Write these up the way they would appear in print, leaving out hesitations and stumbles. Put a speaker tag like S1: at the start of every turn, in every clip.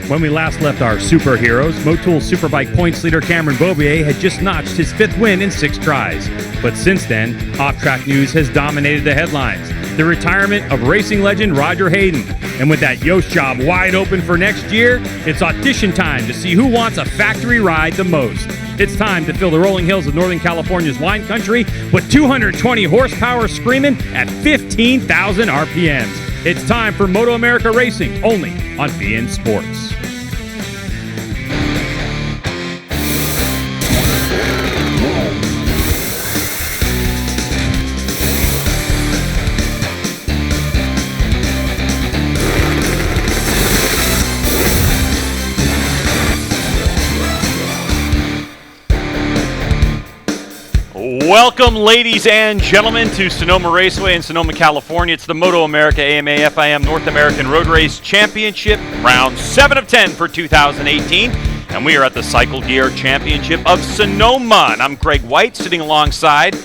S1: When we last left our superheroes, Motul Superbike points leader Cameron Beaubier had just notched his 5th win in 6 tries. But since then, off-track news has dominated the headlines. The retirement of racing legend Roger Hayden. And with that Yost job wide open for next year, it's audition time to see who wants a factory ride the most. It's time to fill the rolling hills of Northern California's wine country with 220 horsepower screaming at 15,000 RPMs. It's time for MotoAmerica Racing, only on BN Sports.
S2: Welcome, ladies and gentlemen, to Sonoma Raceway in Sonoma, California. It's the MotoAmerica AMA FIM North American Road Race Championship, round 7 of 10 for 2018. And we are at the Cycle Gear Championship of Sonoma. And I'm Greg White, sitting alongside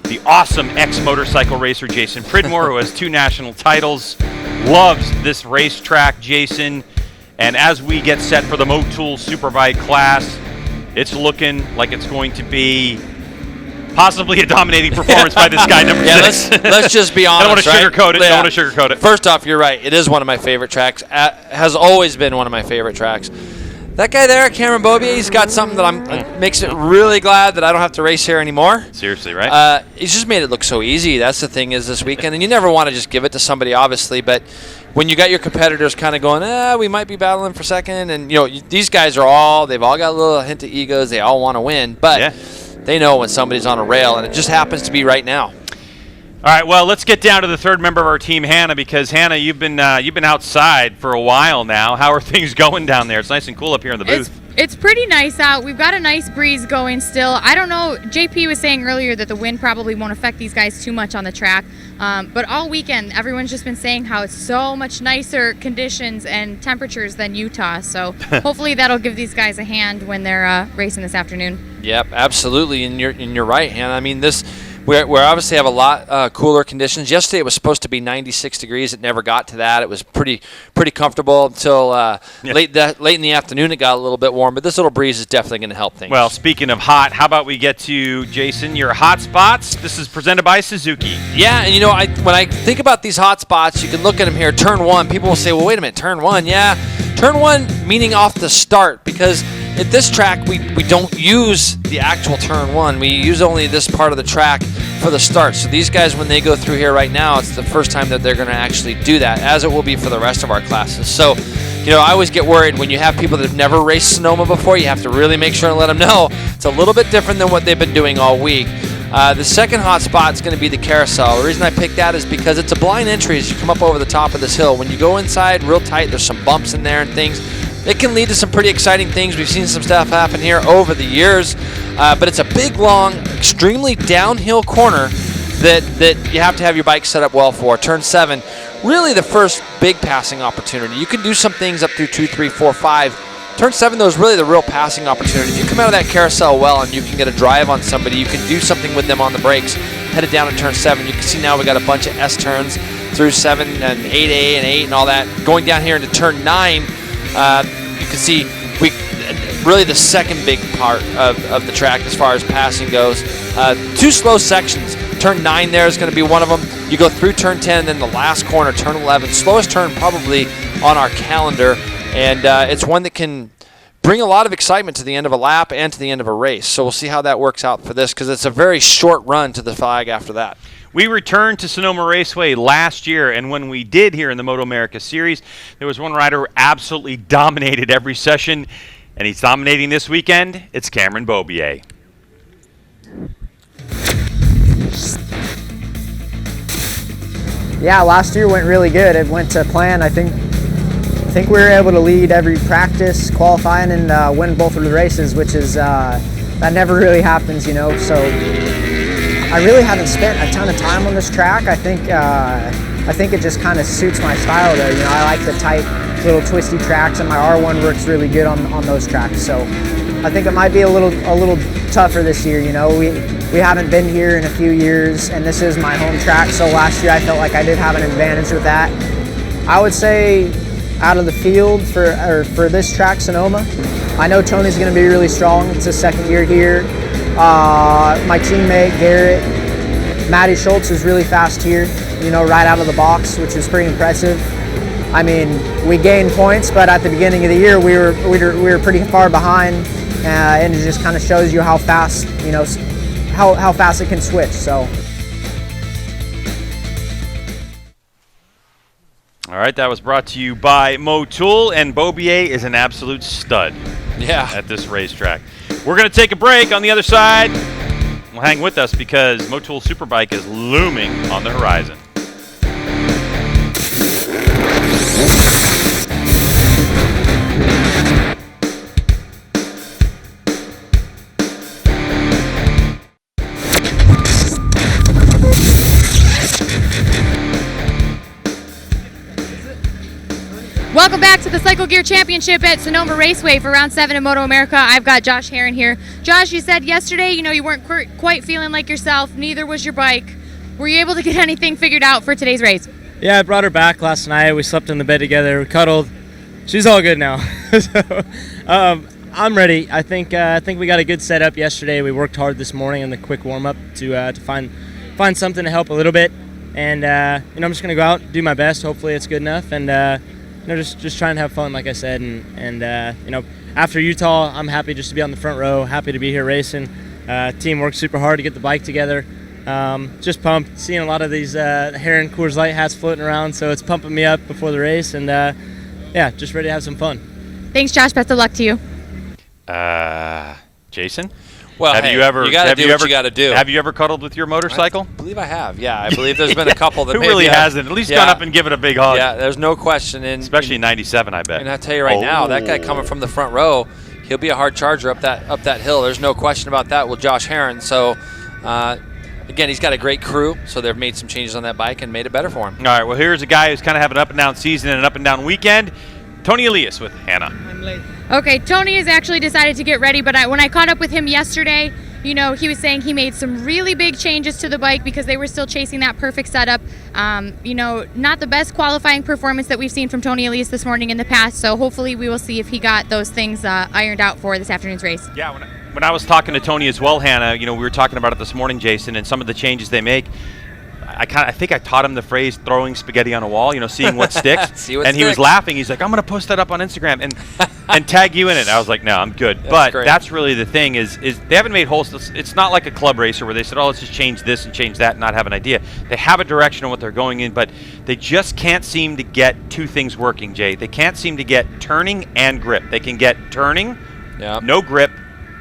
S2: the awesome ex-motorcycle racer Jason Pridmore, who has 2 national titles, loves this racetrack, Jason. And as we get set for the Motul Superbike class, it's looking like it's going to be possibly a dominating performance by this guy, number 6.
S3: Let's just be honest.
S2: I don't want to sugarcoat it.
S3: Yeah.
S2: Don't want to sugarcoat it.
S3: First off, you're right. It is one of my favorite tracks. Has always been one of my favorite tracks. That guy there, Cameron Beaubier, he's got something that makes it really glad that I don't have to race here anymore.
S2: Seriously, right?
S3: He's just made it look so easy. That's the thing is this weekend. And you never want to just give it to somebody, obviously, but when you got your competitors kind of going, we might be battling for second, and these guys they've all got a little hint of egos. They all want to win, but they know when somebody's on a rail, and it just happens to be right now.
S2: All right, well, let's get down to the third member of our team, Hannah, because Hannah, you've been outside for a while now. How are things going down there? It's nice and cool up here in the booth.
S4: It's pretty nice out. We've got a nice breeze going still. I don't know. JP was saying earlier that the wind probably won't affect these guys too much on the track. But all weekend, everyone's just been saying how it's so much nicer conditions and temperatures than Utah. So hopefully that'll give these guys a hand when they're racing this afternoon.
S3: Yep, absolutely. And you're right, Hannah. I mean, we obviously have a lot cooler conditions. Yesterday it was supposed to be 96 degrees. It never got to that. It was pretty comfortable until late in the afternoon. It got a little bit warm, but this little breeze is definitely going to help things.
S2: Well, speaking of hot, how about we get to, Jason, your hot spots? This is presented by Suzuki.
S3: Yeah, and when I think about these hot spots, you can look at them here. Turn 1, people will say, well, wait a minute, turn 1, yeah. Turn 1 meaning off the start, because at this track, we don't use the actual turn 1. We use only this part of the track for the start. So these guys, when they go through here right now, it's the first time that they're going to actually do that, as it will be for the rest of our classes. So, I always get worried when you have people that have never raced Sonoma before. You have to really make sure and let them know it's a little bit different than what they've been doing all week. The second hot spot is going to be the Carousel. The reason I picked that is because it's a blind entry as you come up over the top of this hill. When you go inside real tight, there's some bumps in there and things. It can lead to some pretty exciting things. We've seen some stuff happen here over the years, but it's a big, long, extremely downhill corner that you have to have your bike set up well for. Turn 7, really the first big passing opportunity. You can do some things up through 2, 3, 4, 5. Turn 7, though, is really the real passing opportunity. If you come out of that carousel well and you can get a drive on somebody, you can do something with them on the brakes, headed down at turn 7. You can see now we got a bunch of S turns through 7 and 8A and 8 and all that. Going down here into turn 9, you can see really the second big part of the track as far as passing goes. 2 slow sections. Turn 9 there is going to be one of them. You go through turn 10, and then the last corner, turn 11. Slowest turn probably on our calendar, and it's one that can bring a lot of excitement to the end of a lap and to the end of a race. So we'll see how that works out for this, because it's a very short run to the flag after that.
S2: We returned to Sonoma Raceway last year, and when we did here in the MotoAmerica Series, there was one rider who absolutely dominated every session, and he's dominating this weekend. It's Cameron Beaubier.
S5: Yeah, last year went really good. It went to plan. I think we were able to lead every practice, qualifying, and win both of the races, which is that never really happens, So I really haven't spent a ton of time on this track. I think it just kind of suits my style, though. I like the tight, little twisty tracks, and my R1 works really good on those tracks. So I think it might be a little tougher this year. We haven't been here in a few years, and this is my home track. So last year I felt like I did have an advantage with that. I would say out of the field for this track, Sonoma. I know Tony's going to be really strong. It's his second year here. My teammate Garrett, Matty Schultz is really fast here, you know, right out of the box, which is pretty impressive. I mean, we gained points, but at the beginning of the year, we were pretty far behind, and it just kind of shows you how fast, you know, how fast it can switch. So.
S2: All right, that was brought to you by Motul, and Bobier is an absolute stud.
S3: Yeah.
S2: At this racetrack. We're going to take a break. On the other side, well, hang with us because Motul Superbike is looming on the horizon.
S4: Welcome back to the Cycle Gear Championship at Sonoma Raceway for round 7 of MotoAmerica. I've got Josh Hayden here. Josh, you said yesterday, you know, you weren't quite feeling like yourself. Neither was your bike. Were you able to get anything figured out for today's race?
S6: Yeah, I brought her back last night. We slept in the bed together. We cuddled. She's all good now. So, I'm ready. I think we got a good setup yesterday. We worked hard this morning in the quick warm up to find something to help a little bit. And you know, I'm just gonna go out and do my best. Hopefully, it's good enough. And you know, just try and have fun, like I said, and you know, after Utah, I'm happy just to be on the front row, happy to be here racing. Team worked super hard to get the bike together. Just pumped, seeing a lot of these Heron Coors Light hats floating around, so it's pumping me up before the race, and yeah, just ready to have some fun.
S4: Thanks, Josh. Best of luck to you.
S2: Jason?
S3: Well,
S2: have
S3: hey,
S2: you ever?
S3: You got to do what you got to do.
S2: Have you ever cuddled with your motorcycle?
S3: I believe I have. Yeah, I believe there's been a couple that
S2: Who
S3: maybe
S2: really hasn't? At least gone up and given a big hug.
S3: Yeah, there's no question.
S2: Especially in '97, I bet.
S3: And I tell you right now, that guy coming from the front row, he'll be a hard charger up that hill. There's no question about that with Josh Herron. So, again, he's got a great crew, so they've made some changes on that bike and made it better for him.
S2: All right. Well, here's a guy who's kind of having an up and down season and an up and down weekend. Tony Elias with Hannah.
S5: I'm late.
S4: Okay, Tony has actually decided to get ready, but when I caught up with him yesterday, you know, he was saying he made some really big changes to the bike because they were still chasing that perfect setup. You know, not the best qualifying performance that we've seen from Tony Elias this morning in the past, so hopefully we will see if he got those things ironed out for this afternoon's race.
S2: Yeah, when I was talking to Tony as well, Hannah, you know, we were talking about it this morning, Jason, and some of the changes they make. I think I taught him the phrase throwing spaghetti on a wall, you know, seeing what sticks. He was laughing. He's like, I'm going to post that up on Instagram and tag you in it. I was like, no, I'm good. That's really the thing is they haven't made holes. It's not like a club racer where they said, oh, let's just change this and change that and not have an idea. They have a direction on what they're going in, but they just can't seem to get two things working, Jay. They can't seem to get turning and grip. They can get turning, no grip,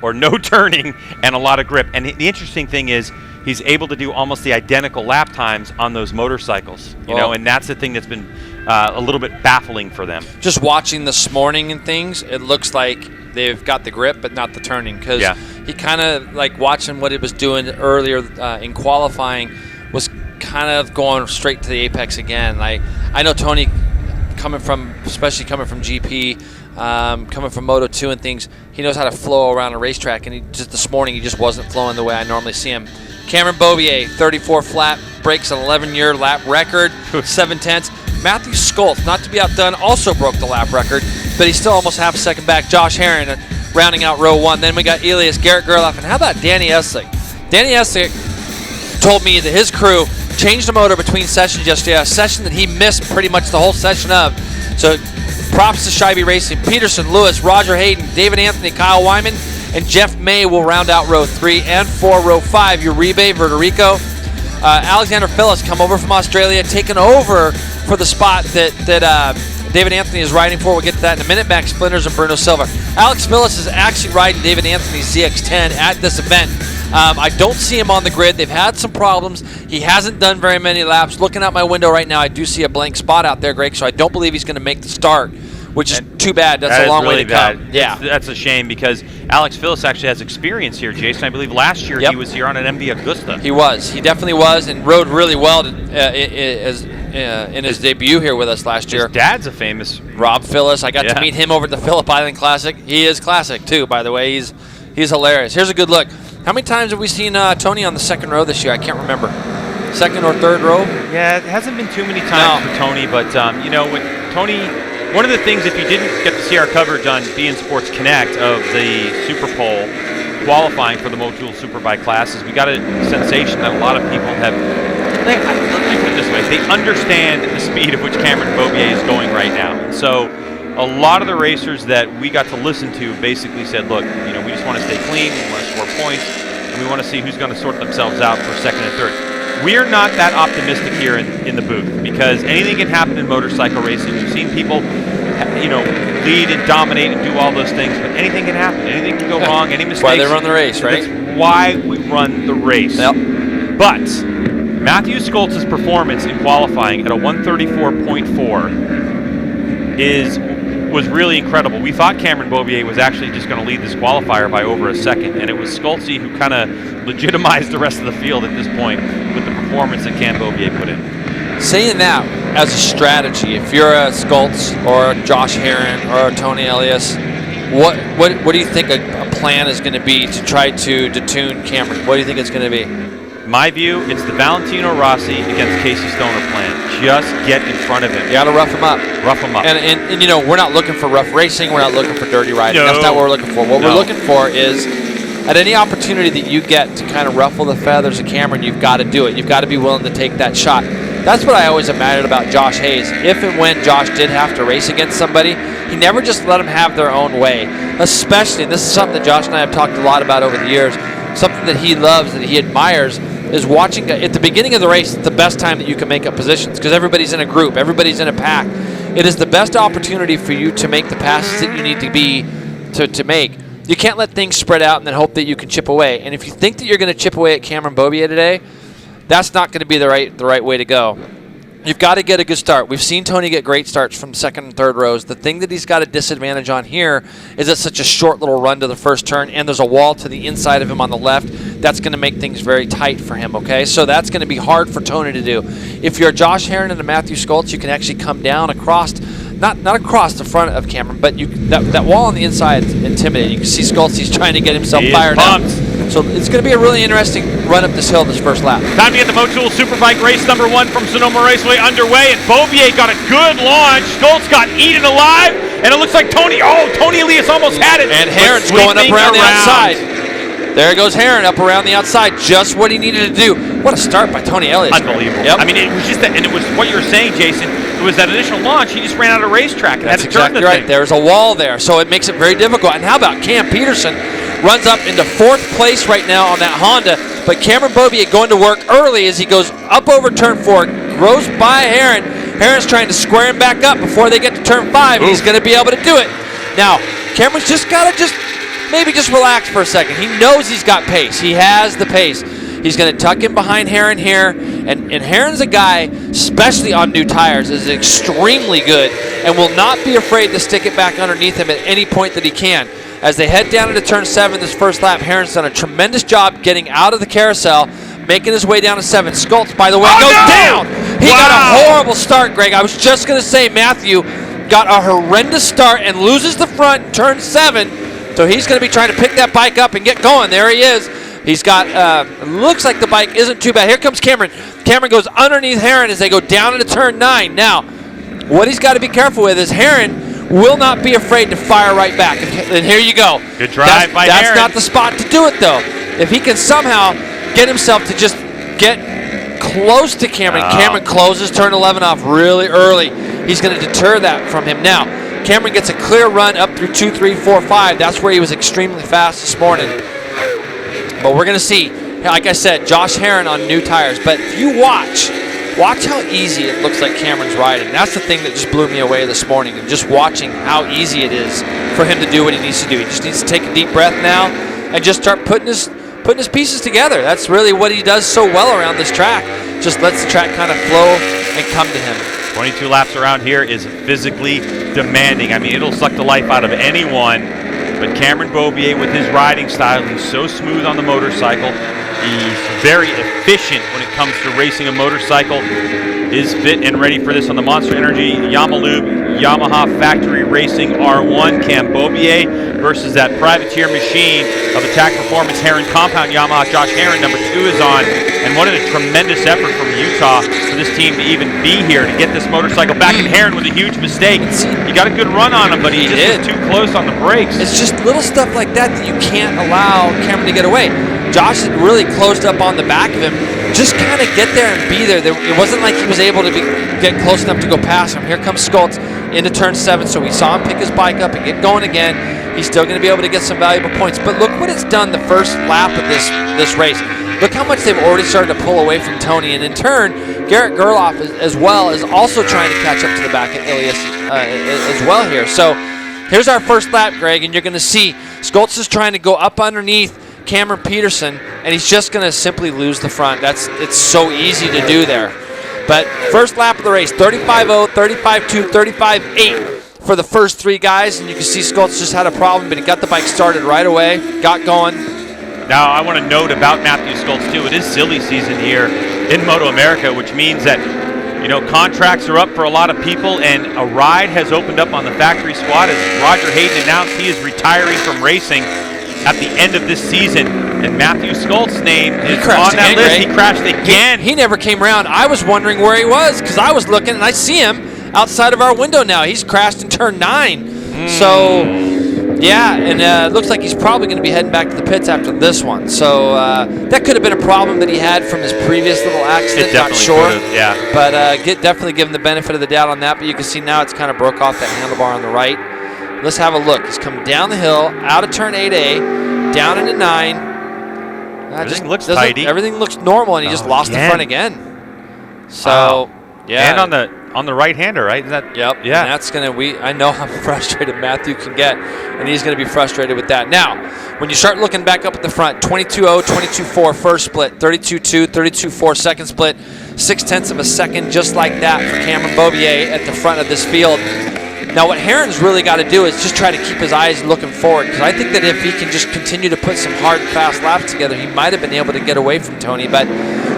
S2: or no turning and a lot of grip. And the interesting thing is, he's able to do almost the identical lap times on those motorcycles, you know, and that's the thing that's been a little bit baffling for them.
S3: Just watching this morning and things, it looks like they've got the grip but not the turning, because he kind of, like, watching what he was doing earlier in qualifying, was kind of going straight to the apex again. Like, I know Tony, especially coming from GP, coming from Moto 2 and things, he knows how to flow around a racetrack, and this morning he just wasn't flowing the way I normally see him. Cameron Bobier, 34 flat, breaks an 11-year lap record, 7/10. Matthew Skolth, not to be outdone, also broke the lap record, but he's still almost half a second back. Josh Herron rounding out row 1. Then we got Elias, Garrett Gerloff, and how about Danny Essig? Danny Essig told me that his crew changed the motor between sessions yesterday, a session that he missed pretty much the whole session of. So props to Scheibe Racing. Peterson, Lewis, Roger Hayden, David Anthony, Kyle Wyman, and Jeff May will round out row 3 and 4. Row 5, Uribe, Verderico. Alexander Phillips come over from Australia, taking over for the spot that David Anthony is riding for. We'll get to that in a minute. Max Splinters and Bruno Silva. Alex Phillips is actually riding David Anthony's ZX-10 at this event. I don't see him on the grid. They've had some problems. He hasn't done very many laps. Looking out my window right now, I do see a blank spot out there, Greg, so I don't believe he's going to make the start, which is too bad. That's a long way to come.
S2: Yeah, that's a shame because Alex Phillips actually has experience here, Jason. I believe last year he was here on an MV Augusta.
S3: He was. He definitely was, and rode really well in his debut here with us last year.
S2: His dad's a famous
S3: Rob Phillips. I got to meet him over at the Phillip Island Classic. He is classic too, by the way. He's hilarious. Here's a good look. How many times have we seen Tony on the second row this year? I can't remember. Second or third row?
S2: Yeah, it hasn't been too many times for Tony, but you know, when Tony one of the things, if you didn't get to see our coverage on BN Sports Connect of the Super Pole qualifying for the Motul Superbike classes, we got a sensation that a lot of people have, let me put it this way, they understand the speed at which Cameron Bobier is going right now. And so a lot of the racers that we got to listen to basically said, look, we just want to stay clean, we want to score points, and we want to see who's going to sort themselves out for second and third. We're not that optimistic here in the booth, because anything can happen in motorcycle racing. We've seen people, lead and dominate and do all those things, but anything can happen. Anything can go wrong. Any mistakes.
S3: That's why they run the race, right?
S2: That's why we run the race.
S3: Yep.
S2: But Matthew Skoltz's performance in qualifying at a 134.4 was really incredible. We thought Cameron Bobier was actually just going to lead this qualifier by over a second, and it was Skoltzy who kind of legitimized the rest of the field at this point with the performance that Cam Bobier put in.
S3: Saying that as a strategy, if you're a Skoltz or a Josh Herron or a Tony Elias, what do you think a plan is going to be to try to detune Cameron? What do you think it's going to be?
S2: My view, it's the Valentino Rossi against Casey Stoner plan. Just get in front of him.
S3: You got to rough him up.
S2: Rough him up.
S3: And we're not looking for rough racing. We're not looking for dirty riding.
S2: No.
S3: That's not what we're looking for. What we're looking for is, at any opportunity that you get to kind of ruffle the feathers of Cameron, you've got to do it. You've got to be willing to take that shot. That's what I always admired about Josh Hayes. If and when Josh did have to race against somebody, he never just let them have their own way. Especially, and this is something that Josh and I have talked a lot about over the years, something that he loves, that he admires, is watching at the beginning of the race. It's the best time that you can make up positions, because everybody's in a group, everybody's in a pack. It is the best opportunity for you to make the passes that you need to make. You can't let things spread out and then hope that you can chip away. And if you think that you're going to chip away at Cameron Bobier today, that's not going to be the right way to go. You've got to get a good start. We've seen Tony get great starts from second and third rows. The thing that he's got a disadvantage on here is it's such a short little run to the first turn, and there's a wall to the inside of him on the left. That's going to make things very tight for him, okay? So that's going to be hard for Tony to do. If you're a Josh Herron and a Matthew Skoltz, you can actually come down across, not across the front of Cameron, but that wall on the inside is intimidating. You can see Skoltz, he's trying to get himself fired up. So it's going to be a really interesting run up this hill this first lap.
S2: Time to get the Motul Superbike race number 1 from Sonoma Raceway underway, and Bobier got a good launch. Skoltz got eaten alive, and it looks like Tony Elias almost had it.
S3: And Herron's going up around the outside. There goes Herron up around the outside, just what he needed to do. What a start by Tony Elias.
S2: Unbelievable.
S3: Yep.
S2: I mean, it was just that, and it was what you were saying, Jason. It was that initial launch. He just ran out of racetrack and
S3: That's
S2: had to turn
S3: exactly
S2: the
S3: right.
S2: thing.
S3: There's a wall there, so it makes it very difficult. And how about Cam Peterson? Runs up into 4th place right now on that Honda, but Cameron Bobier going to work early as he goes up over turn 4, goes by Herron. Herron's trying to square him back up before they get to turn 5. He's going to be able to do it. Now, Cameron's just got to maybe relax for a second. He knows he's got pace. He has the pace. He's going to tuck in behind Herron here, and Herron's a guy, especially on new tires, is extremely good and will not be afraid to stick it back underneath him at any point that he can. As they head down into turn 7 this first lap, Herron's done a tremendous job getting out of the carousel, making his way down to 7. Skoltz, by the way, goes down. He got a horrible start, Greg. I was just going to say Matthew got a horrendous start and loses the front in turn 7. So he's going to be trying to pick that bike up and get going. There he is. He's got, looks like the bike isn't too bad. Here comes Cameron. Cameron goes underneath Herron as they go down into turn 9. Now, what he's got to be careful with is Herron will not be afraid to fire right back. And here you go.
S2: Good drive by Herron.
S3: That's not the spot to do it, though. If he can somehow get himself to just get close to Cameron, Cameron closes turn 11 off really early. He's going to deter that from him. Now, Cameron gets a clear run up through 2, 3, 4, 5. That's where he was extremely fast this morning. But we're going to see, like I said, Josh Herron on new tires. But if you watch how easy it looks like Cameron's riding. That's the thing that just blew me away this morning, and just watching how easy it is for him to do what he needs to do. He just needs to take a deep breath now and just start putting his pieces together. That's really what he does so well around this track. Just lets the track kind of flow and come to him.
S2: 22 laps around here is physically demanding. I mean, it'll suck the life out of anyone. But Cameron Bobier, with his riding style, he's so smooth on the motorcycle. He's very efficient when it comes to racing a motorcycle. Is fit and ready for this on the Monster Energy Yamaha Factory Racing R1 Cambobier versus that privateer machine of Attack Performance Heron Compound Yamaha. Josh Heron, number 2, is on. And what a tremendous effort from Utah for this team to even be here to get this motorcycle back. And Heron with a huge mistake. He got a good run on him, but he just was too close on the brakes.
S3: It's just little stuff like that that you can't allow Cameron to get away. Josh had really closed up on the back of him. Just kind of get there and be there. It wasn't like he was able to get close enough to go past him. Here comes Skoltz into turn 7, so we saw him pick his bike up and get going again. He's still going to be able to get some valuable points. But look what it's done the first lap of this race. Look how much they've already started to pull away from Tony. And in turn, Garrett Gerloff as well is also trying to catch up to the back of Ilias as well here. So here's our first lap, Greg, and you're going to see Skoltz is trying to go up underneath Cameron Peterson, and he's just going to simply lose the front. It's so easy to do there. But first lap of the race, 35.0, 35.2, 35.8 for the first 3 guys, and you can see Skoltz just had a problem, but he got the bike started right away, got going.
S2: Now, I want to note about Matthew Skoltz, too. It is silly season here in MotoAmerica, which means that, contracts are up for a lot of people, and a ride has opened up on the factory squad as Roger Hayden announced he is retiring from racing at the end of this season, and Matthew Skoltz's name is on that list. He crashed again.
S3: He never came around. I was wondering where he was because I was looking, and I see him outside of our window now. He's crashed in turn 9. So, yeah, and it looks like he's probably going to be heading back to the pits after this one. So that could have been a problem that he had from his previous little accident. Not sure.
S2: Yeah.
S3: But definitely give him the benefit of the doubt on that. But you can see now it's kind of broke off that handlebar on the right. Let's have a look. He's coming down the hill, out of turn 8A, down into 9.
S2: Everything looks tidy.
S3: Everything looks normal, and he just lost the front again. So, yeah.
S2: And on the right-hander, right? Is that?
S3: Yep.
S2: Yeah.
S3: And that's I know how frustrated Matthew can get, and he's going to be frustrated with that. Now, when you start looking back up at the front, 22.0, 22.4 first split, 32.2, 32.4 second split, 0.6 of a second, just like that for Cameron Bobier at the front of this field. Now, what Heron's really got to do is just try to keep his eyes looking forward, because I think that if he can just continue to put some hard and fast laps together, he might have been able to get away from Tony. But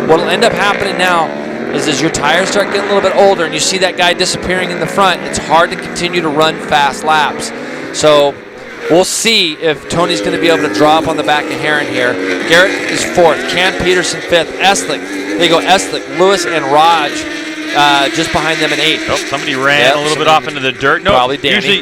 S3: what will end up happening now is as your tires start getting a little bit older and you see that guy disappearing in the front, it's hard to continue to run fast laps. So we'll see if Tony's going to be able to draw up on the back of Heron here. Garrett is 4th, Cam Peterson 5th, Eslick, there you go, Eslick, Lewis, and Raj just behind them in 8th.
S2: Oh, somebody ran a little bit off into the dirt. No,
S3: probably Danny.
S2: Usually,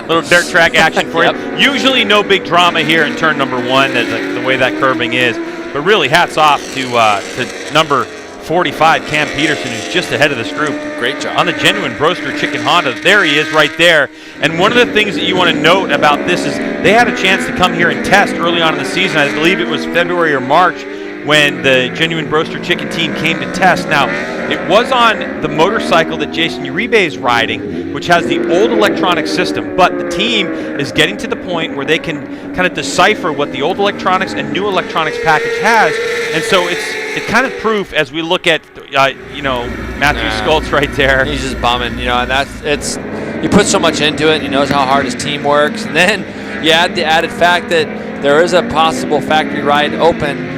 S2: little dirt track action for you. Usually no big drama here in turn number 1, the way that curbing is. But really, hats off to number 45, Cam Peterson, who's just ahead of this group.
S3: Great job.
S2: On the genuine Broster Chicken Honda. There he is right there. And one of the things that you want to note about this is they had a chance to come here and test early on in the season. I believe it was February or March when the genuine Broster Chicken team came to test. Now, it was on the motorcycle that Jason Uribe is riding, which has the old electronic system, but the team is getting to the point where they can kind of decipher what the old electronics and new electronics package has, and so it's kind of proof as we look at Matthew Skoltz right there.
S3: He's just bumming, and he puts so much into it. He knows how hard his team works, and then you add the added fact that there is a possible factory ride open.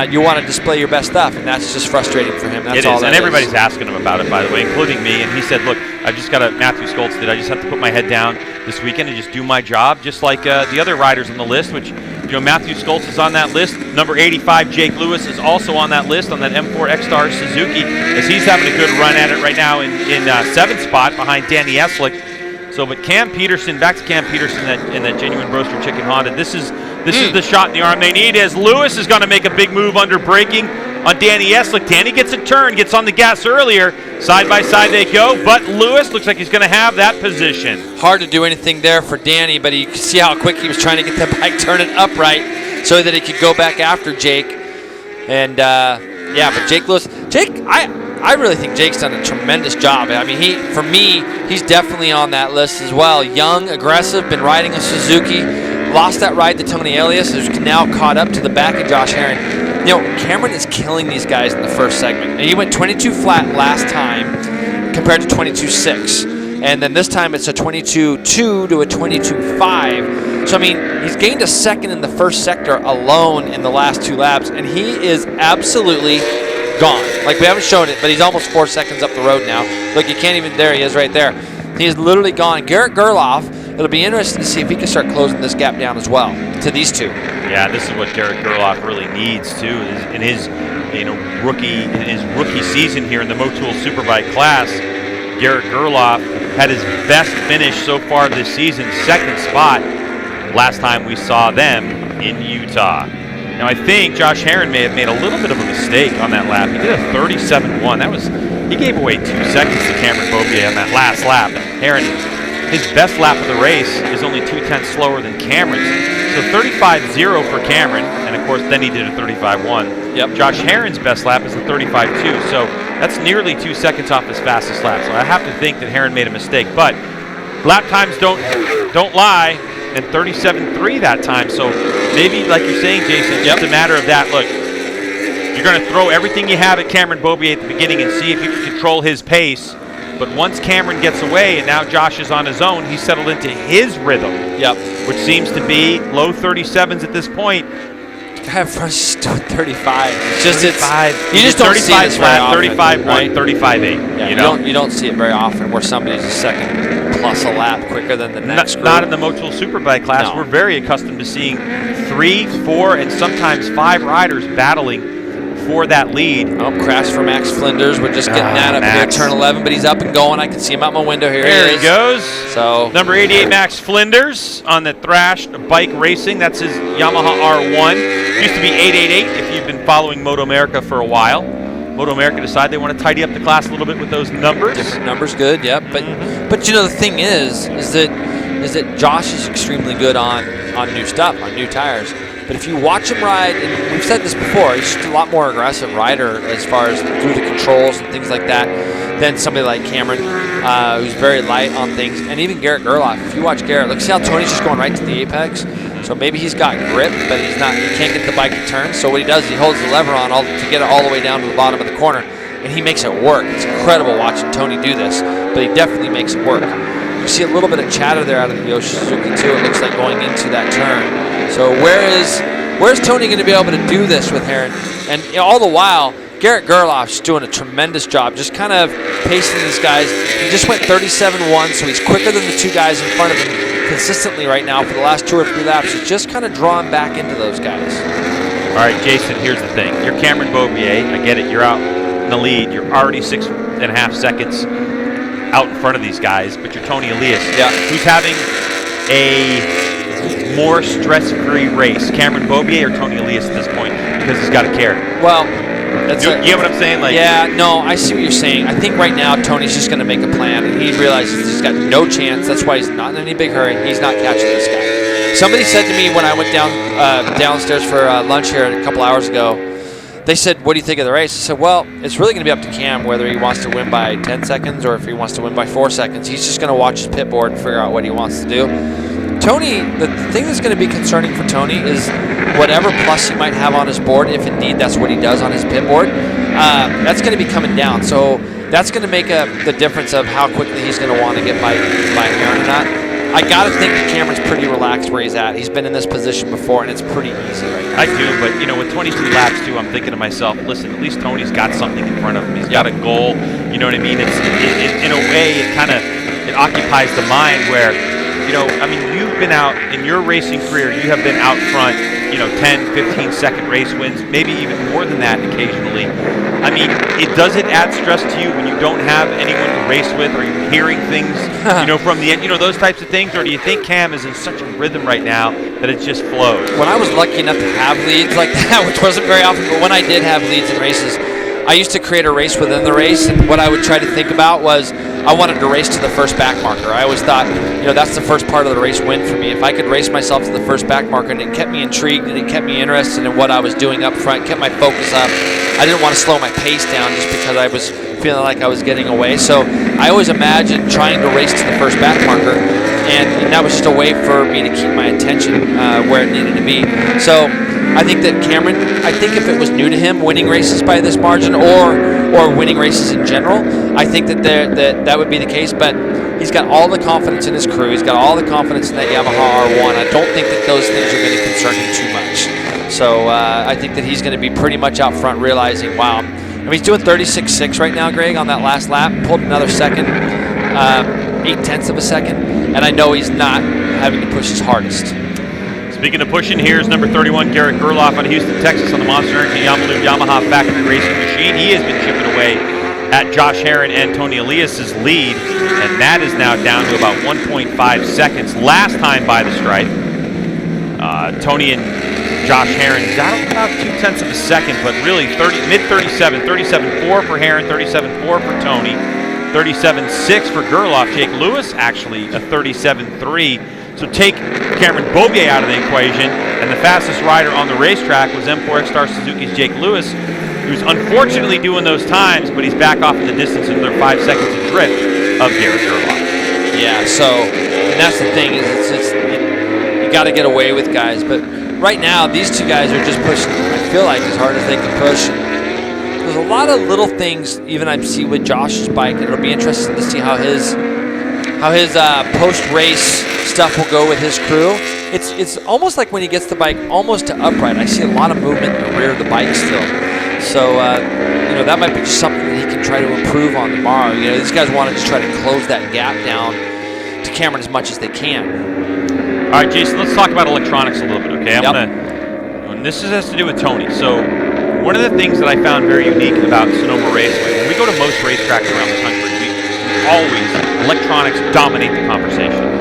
S3: You want to display your best stuff, and that's just frustrating for him. That's all that is.
S2: And everybody's asking him about it, by the way, including me. And he said, look, I just got Matthew Skoltz did. I just have to put my head down this weekend and just do my job, just like the other riders on the list, which, Matthew Skoltz is on that list. Number 85, Jake Lewis, is also on that list on that M4 X-Star Suzuki, as he's having a good run at it right now in 7th spot behind Danny Eslick. So, but Cam Peterson, back to Cam Peterson in that genuine Broster Chicken Honda. This is the shot in the arm they need, as Lewis is going to make a big move under braking on Danny Eslick. Danny gets a turn, gets on the gas earlier. Side by side they go, but Lewis looks like he's going to have that position.
S3: Hard to do anything there for Danny, but you can see how quick he was trying to get the bike turning upright so that he could go back after Jake. And, but Jake Lewis, I really think Jake's done a tremendous job. I mean, he's definitely on that list as well. Young, aggressive, been riding a Suzuki. Lost that ride to Tony Elias, who's now caught up to the back of Josh Heron. Cameron is killing these guys in the first segment. And he went 22 flat last time compared to 22.6. And then this time it's a 22.2 to a 22.5. So, I mean, he's gained a second in the first sector alone in the last 2 laps, and he is absolutely gone. Like, we haven't shown it, but he's almost 4 seconds up the road now. Look, you can't even, there he is right there. He is literally gone. Garrett Gerloff, it'll be interesting to see if he can start closing this gap down as well to these 2.
S2: Yeah, this is what Garrett Gerloff really needs too in his rookie season here in the Motul Superbike class. Garrett Gerloff had his best finish so far this season, 2nd spot last time we saw them in Utah. Now I think Josh Herron may have made a little bit of a mistake on that lap. He did a 37.1. He gave away 2 seconds to Cameron Beaubier on that last lap. Herron, his best lap of the race is only 0.2 slower than Cameron's. So 35.0 for Cameron, and of course then he did a 35.1.
S3: Yep.
S2: Josh Herron's best lap is a 35.2, so that's nearly 2 seconds off his fastest lap. So I have to think that Herron made a mistake, but lap times don't lie, and 37.3 that time. So maybe, like you're saying, Jason, it's just a matter of that. Look, you're going to throw everything you have at Cameron Beaubier at the beginning and see if you can control his pace. But once Cameron gets away and now Josh is on his own, he's settled into his rhythm.
S3: Yep.
S2: Which seems to be low 37s at this point.
S3: Guy in front is just doing 35. It's just, you just
S2: 35
S3: don't see this very often.
S2: 35.1,
S3: right?
S2: 35.8.
S3: Yeah, you don't see it very often where somebody's a second plus a lap quicker than the next group.
S2: Not in the Motul Superbike class.
S3: No.
S2: We're very accustomed to seeing 3, 4, and sometimes 5 riders battling for that lead.
S3: Oh, crash for Max Flinders. We're just getting that up
S2: Max.
S3: here, turn 11, but he's up and going. I can see him out my window here.
S2: There he goes.
S3: So
S2: number 88, Max Flinders on the Thrashed Bike Racing. That's his Yamaha R1. Used to be 888 if you've been following MotoAmerica for a while. MotoAmerica decided they want to tidy up the class a little bit with those numbers.
S3: Different numbers, good, yep. But you know, the thing is that Josh is extremely good on new stuff, on new tires. But if you watch him ride, and we've said this before, he's just a lot more aggressive rider as far as through the controls and things like that than somebody like Cameron, who's very light on things. And even Garrett Gerloff. If you watch Garrett, look, see how Tony's just going right to the apex? So maybe he's got grip, but he can't get the bike to turn. So what he does, he holds the lever on to get it all the way down to the bottom of the corner, and he makes it work. It's incredible watching Tony do this, but he definitely makes it work. You see a little bit of chatter there out of the Yoshi Suzuki too, it looks like, going into that turn. So where's Tony going to be able to do this with Herron? And all the while, Garrett Gerloff's doing a tremendous job, just kind of pacing these guys. He just went 37.1, so he's quicker than the 2 guys in front of him consistently right now for the last 2 or 3 laps. He's just kind of drawing back into those guys.
S2: All right, Jason, here's the thing. You're Cameron Beaubier. I get it. You're out in the lead. You're already 6.5 seconds out in front of these guys, but you're Tony Elias, who's having a more stress-free race, Cameron Beaubier or Tony Elias at this point, because he's got a carry.
S3: Well,
S2: you get what I'm saying? Like,
S3: yeah, no, I see what you're saying. I think right now Tony's just going to make a plan, and he realizes he's got no chance. That's why he's not in any big hurry. He's not catching this guy. Somebody said to me when I went downstairs for lunch here a couple hours ago, they said, what do you think of the race? I said, well, it's really going to be up to Cam whether he wants to win by 10 seconds or if he wants to win by 4 seconds. He's just going to watch his pit board and figure out what he wants to do. Tony, the thing that's going to be concerning for Tony is whatever plus he might have on his board, if indeed that's what he does on his pit board, that's going to be coming down. So that's going to make the difference of how quickly he's going to want to get by Herron or not. I got to think that Cameron's pretty relaxed where he's at. He's been in this position before, and it's pretty easy right now.
S2: I do, but with 22 laps too, I'm thinking to myself, listen, at least Tony's got something in front of him. He's got a goal. You know what I mean? It's in a way, it occupies the mind where, you've been out in your racing career. You have been out front, 10, 15 second race wins, maybe even more than that occasionally. Does it add stress to you when you don't have anyone to race with? Are you hearing things, from the end, those types of things? Or do you think Cam is in such a rhythm right now that it just flows?
S3: When I was lucky enough to have leads like that, which wasn't very often, but when I did have leads in races, I used to create a race within the race, and what I would try to think about was I wanted to race to the first back marker. I always thought, that's the first part of the race win for me. If I could race myself to the first back marker, and it kept me intrigued, and it kept me interested in what I was doing up front, kept my focus up. I didn't want to slow my pace down just because I was feeling like I was getting away. So I always imagined trying to race to the first back marker and that was just a way for me to keep my attention where it needed to be. So I think that Cameron, I think if it was new to him winning races by this margin or winning races in general, I think that would be the case. But he's got all the confidence in his crew. He's got all the confidence in that Yamaha R1. I don't think that those things are going to concern him too much. So I think that he's going to be pretty much out front realizing, wow. I mean, he's doing 36.6 right now, Greg, on that last lap. Pulled another second, 0.8 of a second. And I know he's not having to push his hardest.
S2: Speaking of pushing, here's number 31, Garrett Gerloff out of Houston, Texas on the MotoAmerica Yamaha factory racing machine. He has been chipping away at Josh Herrin and Tony Elias's lead, and that is now down to about 1.5 seconds. Last time by the stripe, Tony and Josh Herrin got about 0.2 of a second, but really mid-37, 37.4 for Herrin, 37.4 for Tony, 37.6 for Gerloff. Jake Lewis actually a 37.3. So take Cameron Beaubier out of the equation, and the fastest rider on the racetrack was M4 Star Suzuki's Jake Lewis, who's unfortunately doing those times, but he's back off in the distance, another 5 seconds adrift of Garrett Gerloff.
S3: Yeah, so and that's the thing is you got to get away with guys, but right now these two guys are just pushing. I feel like as hard as they can push. There's a lot of little things even I see with Josh's bike, and it'll be interesting to see how his post-race stuff will go with his crew. It's almost like when he gets the bike almost to upright, I see a lot of movement in the rear of the bike still. So that might be just something that he can try to improve on tomorrow. These guys want to just try to close that gap down to Cameron as much as they can.
S2: All right, Jason, let's talk about electronics a little bit, okay? And this has to do with Tony. So one of the things that I found very unique about Sonoma Raceway, when we go to most racetracks around the country, electronics dominate the conversation.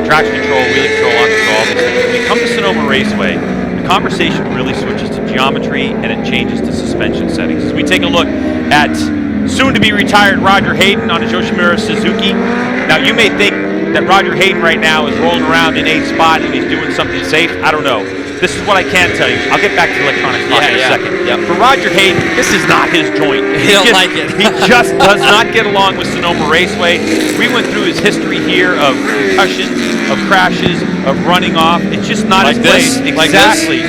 S2: Traction control, wheel control, on control, all these things. When we come to Sonoma Raceway, the conversation really switches to geometry and it changes to suspension settings. As we take a look at soon-to-be retired Roger Hayden on his Yoshimura Suzuki. Now, you may think that Roger Hayden right now is rolling around in 8th spot and he's doing something safe. I don't know. This is what I can tell you. I'll get back to the electronics talk in a second. Yep. For Roger Hayden, this is not his joint.
S3: He don't like it.
S2: He just does not get along with Sonoma Raceway. We went through his history here of concussions, of crashes, of running off. It's just not
S3: like
S2: his
S3: this?
S2: place.
S3: Like
S2: Exactly.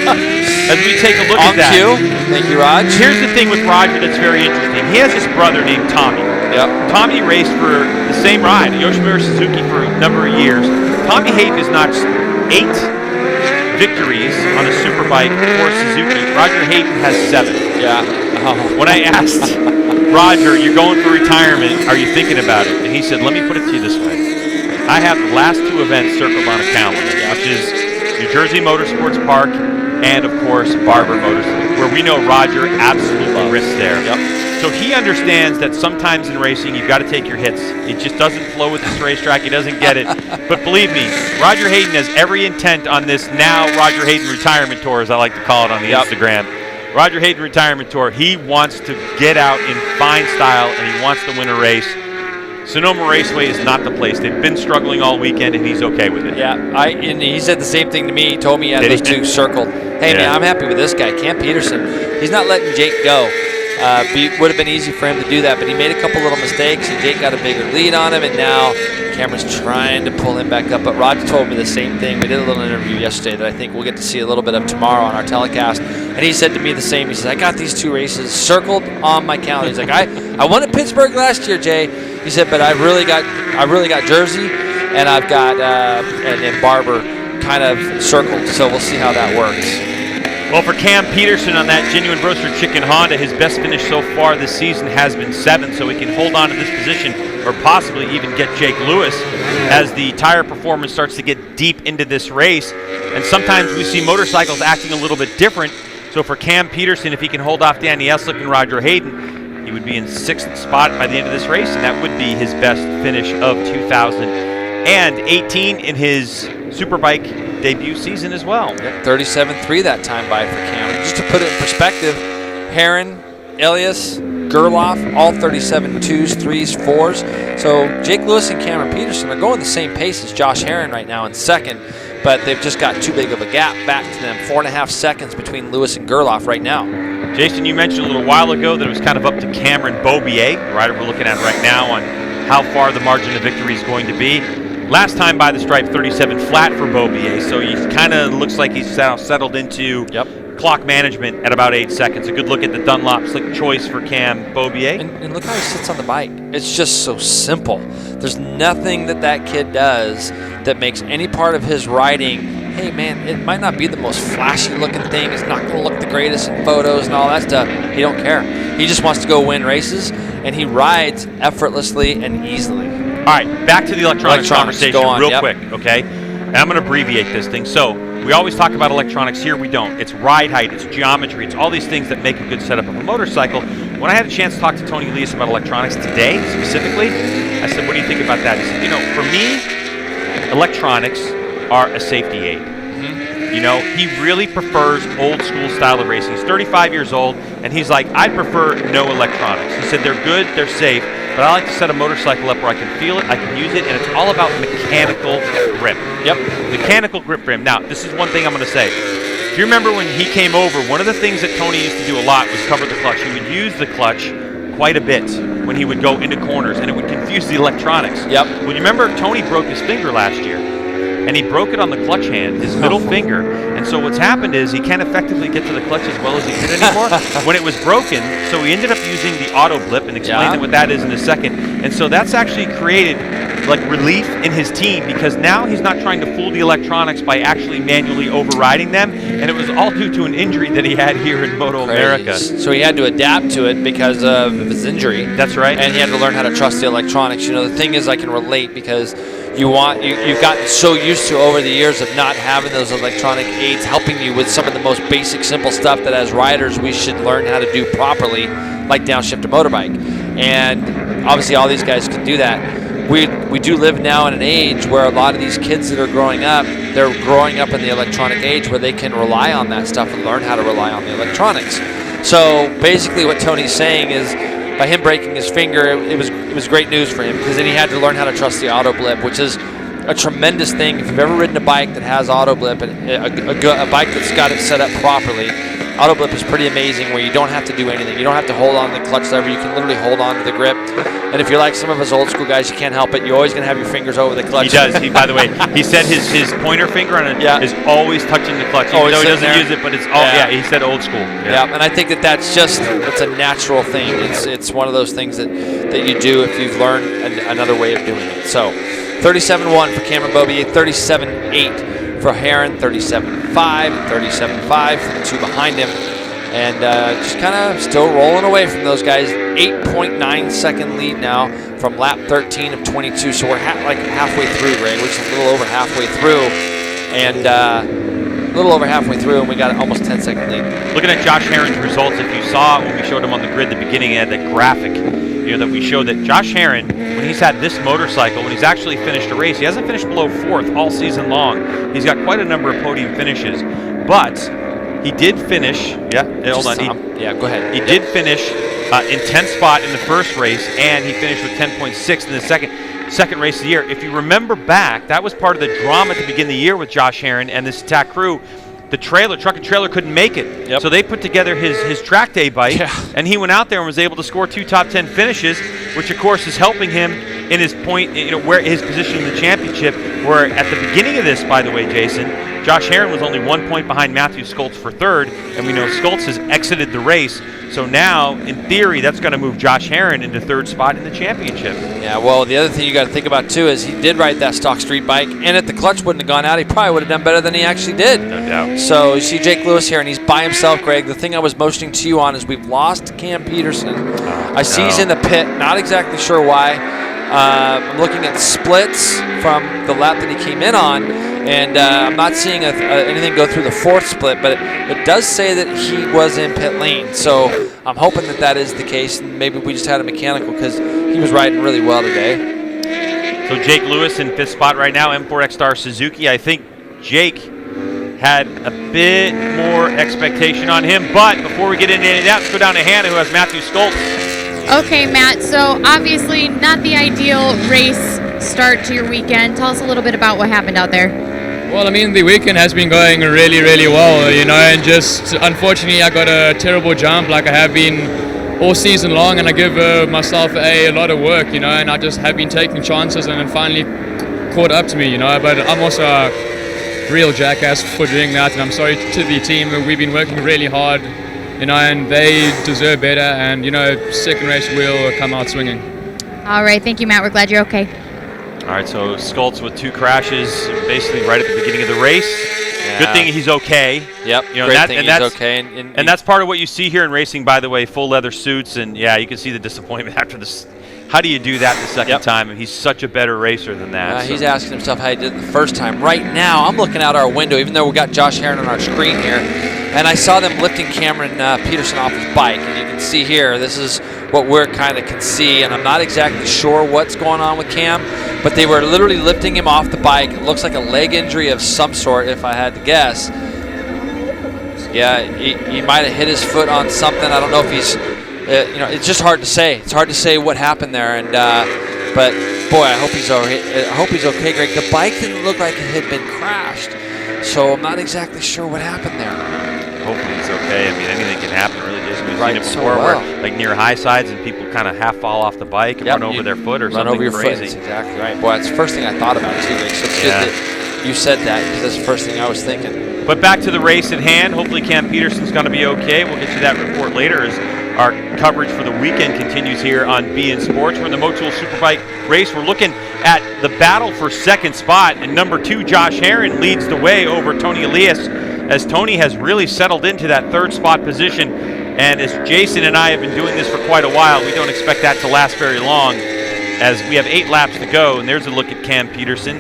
S2: As we take a look at that.
S3: On cue. Thank you, Raj.
S2: Here's the thing with Roger that's very interesting. He has this brother named Tommy.
S3: Yep.
S2: Tommy raced for the same ride, Yoshimura Suzuki, for a number of years. Tommy Hayden has notched 8 victories on a Superbike for Suzuki. Roger Hayden has 7.
S3: Yeah.
S2: When I asked Roger, you're going for retirement, are you thinking about it? And he said, let me put it to you this way. I have the last 2 events circled on a calendar, which is New Jersey Motorsports Park and, of course, Barber Motorsports, where we know Roger absolutely risks there.
S3: Yep.
S2: So he understands that sometimes in racing, you've got to take your hits. It just doesn't flow with this racetrack. He doesn't get it. But believe me, Roger Hayden has every intent on this now Roger Hayden retirement tour, as I like to call it on the Instagram. Roger Hayden retirement tour. He wants to get out in fine style, and he wants to win a race. Sonoma Raceway is not the place. They've been struggling all weekend, and he's okay with it.
S3: Yeah, and he said the same thing to me. He told me he had those 2 circled. Hey, man, I'm happy with this guy, Cam Peterson. He's not letting Jake go. Would have been easy for him to do that, but he made a couple little mistakes, and Jake got a bigger lead on him, and now Cameron's trying to pull him back up. But Roger told me the same thing. We did a little interview yesterday that I think we'll get to see a little bit of tomorrow on our telecast, and he said to me the same. He says, I got these 2 races circled on my calendar. He's like, I won at Pittsburgh last year, Jay. He said, but I really got Jersey, and I've got and Barber kind of circled, so we'll see how that works.
S2: Well, for Cam Peterson on that genuine roaster chicken Honda, his best finish so far this season has been 7th, so he can hold on to this position or possibly even get Jake Lewis as the tire performance starts to get deep into this race. And sometimes we see motorcycles acting a little bit different. So for Cam Peterson, if he can hold off Danny Eslick and Roger Hayden, he would be in 6th spot by the end of this race, and that would be his best finish of 2018 in his Superbike debut season as well.
S3: Yep, 37.3 that time by for Cameron. Just to put it in perspective, Herrin, Elias, Gerloff, all 37.2s, 3s, 4s. So Jake Lewis and Cameron Peterson are going the same pace as Josh Herrin right now in 2nd, but they've just got too big of a gap back to them. 4.5 seconds between Lewis and Gerloff right now.
S2: Jason, you mentioned a little while ago that it was kind of up to Cameron Beaubier, the rider we're looking at right now, on how far the margin of victory is going to be. Last time by the stripe, 37 flat for Beaubier, so he kind of looks like he's now settled into clock management at about 8 seconds. A good look at the Dunlop slick choice for Cam Beaubier.
S3: And look how he sits on the bike. It's just so simple. There's nothing that kid does that makes any part of his riding, hey man, it might not be the most flashy looking thing. It's not going to look the greatest in photos and all that stuff. He don't care. He just wants to go win races, and he rides effortlessly and easily.
S2: All right, back to the electronics conversation real quick, okay? And I'm going to abbreviate this thing. So we always talk about electronics. Here we don't. It's ride height, it's geometry, it's all these things that make a good setup of a motorcycle. When I had a chance to talk to Tony Elias about electronics today, specifically, I said, what do you think about that? He said, for me, electronics are a safety aid. He really prefers old school style of racing. He's 35 years old, and he's like, I prefer no electronics. He said, they're good, they're safe, but I like to set a motorcycle up where I can feel it, I can use it, and it's all about mechanical grip. Mechanical grip for him. Now, this is one thing I'm going to say. If you remember when he came over, one of the things that Tony used to do a lot was cover the clutch. He would use the clutch quite a bit when he would go into corners, and it would confuse the electronics. Well, you remember Tony broke his finger last year, and he broke it on the clutch hand, his middle finger. And so what's happened is he can't effectively get to the clutch as well as he could anymore when it was broken. So he ended up using the auto blip, and explain what that is in a second. And so that's actually created like relief in his team, because now he's not trying to fool the electronics by actually manually overriding them. And it was all due to an injury that he had here in MotoAmerica.
S3: So he had to adapt to it because of his injury.
S2: That's right.
S3: And he had to learn how to trust the electronics. The thing is, I can relate because you've gotten so used to over the years of not having those electronic aids helping you with some of the most basic, simple stuff that as riders we should learn how to do properly, like downshift a motorbike. And obviously all these guys can do that. We do live now in an age where a lot of these kids that are growing up, they're growing up in the electronic age where they can rely on that stuff and learn how to rely on the electronics. So basically what Tony's saying is, by him breaking his finger, it was great news for him, because then he had to learn how to trust the auto blip, which is a tremendous thing. If you've ever ridden a bike that has auto blip, and a bike that's got it set up properly, auto blip is pretty amazing, where you don't have to do anything. You don't have to hold on to the clutch lever. You can literally hold on to the grip. And if you're like some of us old school guys, you can't help it. You're always going to have your fingers over the clutch.
S2: He does. By the way, he said his pointer finger on it is always touching the clutch. Even though he doesn't use it, but it's all, he said old school.
S3: And I think that's it's a natural thing. It's one of those things that you do if you've learned another way of doing it. So 37.1 for Cameron Beaubier, 37.8 for Heron, 37.5, 37.5 for the two behind him. And just kind of still rolling away from those guys. 8.9 second lead now from lap 13 of 22. So we're like halfway through, Greg. We're just a little over halfway through. And we got almost 10-second lead.
S2: Looking at Josh Heron's results, if you saw when we showed him on the grid at the beginning, he had that graphic, that we showed that Josh Heron, when he's had this motorcycle, when he's actually finished a race, he hasn't finished below 4th all season long. He's got quite a number of podium finishes, but he did finish. Hold on.
S3: Go ahead.
S2: He did finish in 10th spot in the first race, and he finished with 10.6 in the second race of the year. If you remember back, that was part of the drama at the beginning of the year with Josh Heron and this attack crew. The truck and trailer couldn't make it. So they put together his track day bike, and he went out there and was able to score 2 top 10 finishes, which of course is helping him in his point, where his position in the championship, where at the beginning of this, by the way, Jason, Josh Heron was only 1 point behind Matthew Skoltz for 3rd, and we know Skoltz has exited the race. So now, in theory, that's going to move Josh Heron into 3rd spot in the championship.
S3: Yeah, well, the other thing you got to think about, too, is he did ride that stock street bike, and if the clutch wouldn't have gone out, he probably would have done better than he actually did.
S2: No doubt.
S3: So you see Jake Lewis here, and he's by himself, Greg. The thing I was motioning to you on is we've lost Cam Peterson. I see he's in the pit, not exactly sure why. I'm looking at splits from the lap that he came in on, and I'm not seeing anything go through the 4th split, but it does say that he was in pit lane. So I'm hoping that is the case, and maybe we just had a mechanical, because he was riding really well today.
S2: So Jake Lewis in 5th spot right now, M4 X-Star Suzuki. I think Jake had a bit more expectation on him, but before we get into that, let's go down to Hannah, who has Matthew Skoltz.
S4: Okay, Matt, so obviously not the ideal race start to your weekend. Tell us a little bit about what happened out there.
S7: Well, I mean, the weekend has been going really, really well, and just unfortunately I got a terrible jump like I have been all season long, and I give myself a lot of work, and I just have been taking chances, and then finally caught up to me, you know. But I'm also a real jackass for doing that, and I'm sorry to the team. We've been working really hard, you know, and they deserve better. And you know, second race we'll come out swinging.
S4: All right, thank you, Matt. We're glad you're okay.
S2: All right, so Skultz with 2 crashes, basically right at the beginning of the race.
S3: Yeah.
S2: Good thing he's okay.
S3: Yep.
S2: You know,
S3: Great thing
S2: that's
S3: he's okay.
S2: And that's part of what you see here in racing, by the way, full leather suits, and yeah, you can see the disappointment after this. How do you do that the second time? And he's such a better racer than that.
S3: He's asking himself how he did it the first time. Right now, I'm looking out our window, even though we got Josh Herron on our screen here, and I saw them lifting Cameron Peterson off his bike. And you can see here, this is what we're kind of can see, and I'm not exactly sure what's going on with Cam, but they were literally lifting him off the bike. It looks like a leg injury of some sort, if I had to guess. Yeah, he might have hit his foot on something. I don't know if he's, you know, it's just hard to say. It's hard to say what happened there, and but boy, I hope he's okay. I hope he's okay, Greg. The bike didn't look like it had been crashed, so I'm not exactly sure what happened there.
S2: Hopefully he's okay. I mean, anything can happen, really. We've
S3: Right,
S2: seen it
S3: so
S2: before,
S3: well.
S2: where like near high sides and people kind of half fall off the bike and run over their foot or
S3: run
S2: something
S3: over your
S2: crazy.
S3: foot. That's exactly right. Boy, that's the first thing I thought about too, Rick. So it's good that you said that, because that's the first thing I was thinking.
S2: But back to the race at hand. Hopefully Cam Peterson's going to be okay. We'll get you that report later as our coverage for the weekend continues here on BN Sports. We're in the Motul Superbike race. We're looking at the battle for second spot, and number 2, Josh Herron, leads the way over Tony Elias, as Tony has really settled into that third spot position. And as Jason and I have been doing this for quite a while, we don't expect that to last very long, as we have 8 laps to go. And there's a look at Cam Peterson.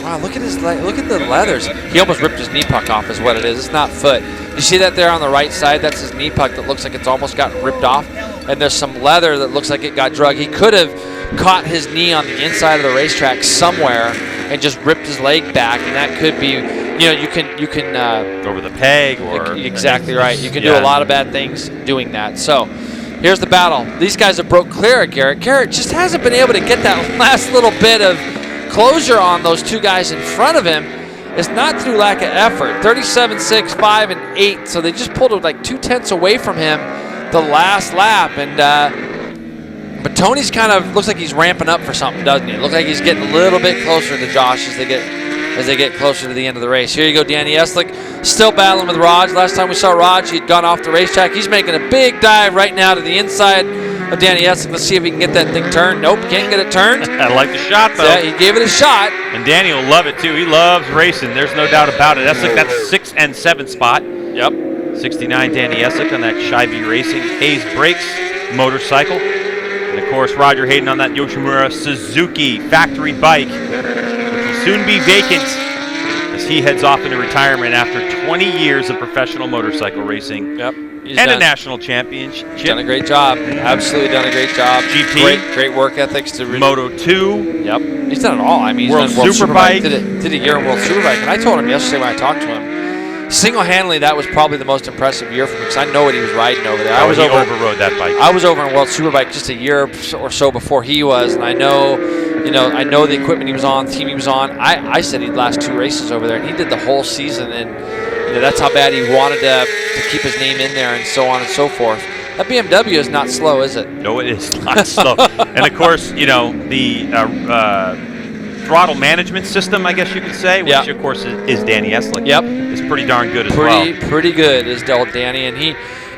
S3: Wow, look at look at the leathers. He almost ripped his knee puck off is what it is. It's not foot. You see that there on the right side? That's his knee puck that looks like it's almost gotten ripped off. And there's some leather that looks like it got drug. He could have caught his knee on the inside of the racetrack somewhere and just ripped his leg back, and that could be, you know, you can
S2: over the peg or
S3: exactly right. You can do a lot of bad things doing that. So here's the battle. These guys have broke clear of Garrett. Garrett just hasn't been able to get that last little bit of closure on those 2 guys in front of him. It's not through lack of effort. 37, 6, 5, and 8. So they just pulled it like 2/10 away from him the last lap. And but Tony's kind of looks like he's ramping up for something, doesn't he? It looks like he's getting a little bit closer to Josh as they get closer to the end of the race. Here you go, Danny Eslick, still battling with Raj. Last time we saw Raj, he'd gone off the racetrack. He's making a big dive right now to the inside of Danny Eslick. Let's see if he can get that thing turned. Nope, can't get it turned.
S2: I like the shot, though.
S3: Yeah, he gave it a shot.
S2: And Danny will love it, too. He loves racing. There's no doubt about it. Eslick, that's 6th and 7th spot.
S3: Yep.
S2: 69 Danny Eslick on that Shy-B Racing Hayes Brakes motorcycle. And, of course, Roger Hayden on that Yoshimura Suzuki factory bike, which will soon be vacant as he heads off into retirement after 20 years of professional motorcycle racing.
S3: Yep.
S2: A national championship.
S3: Done a great job. Absolutely done a great job.
S2: GP.
S3: Great work ethics to
S2: Moto 2.
S3: Yep. He's done it all. I mean, he's
S2: World
S3: done World
S2: Superbike.
S3: Did a year in World Superbike. And I told him yesterday when I talked to him, single-handedly, that was probably the most impressive year for me, because I know what he was riding over there.
S2: He overrode that bike.
S3: I was over in World Superbike just a year or so before he was, and I know the equipment he was on, the team he was on. I said he'd last 2 races over there, and he did the whole season, and that's how bad he wanted to keep his name in there, and so on and so forth. That BMW is not slow, is it?
S2: No, it is not slow. And of course, the throttle management system, I guess you could say, which of course is Danny Eslick.
S3: Yep.
S2: Is pretty darn good as well.
S3: Pretty good is old Danny, and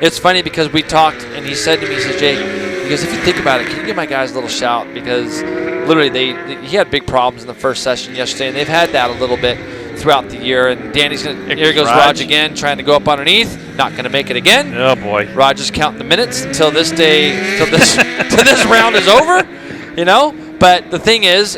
S3: it's funny because we talked, and he said to me, he says, Jay, because if you think about it, can you give my guys a little shout? Because literally he had big problems in the first session yesterday, and they've had that a little bit throughout the year. And Danny's here goes Raj again, trying to go up underneath, not going to make it again.
S2: Oh boy,
S3: Raj is counting the minutes until this round is over, But the thing is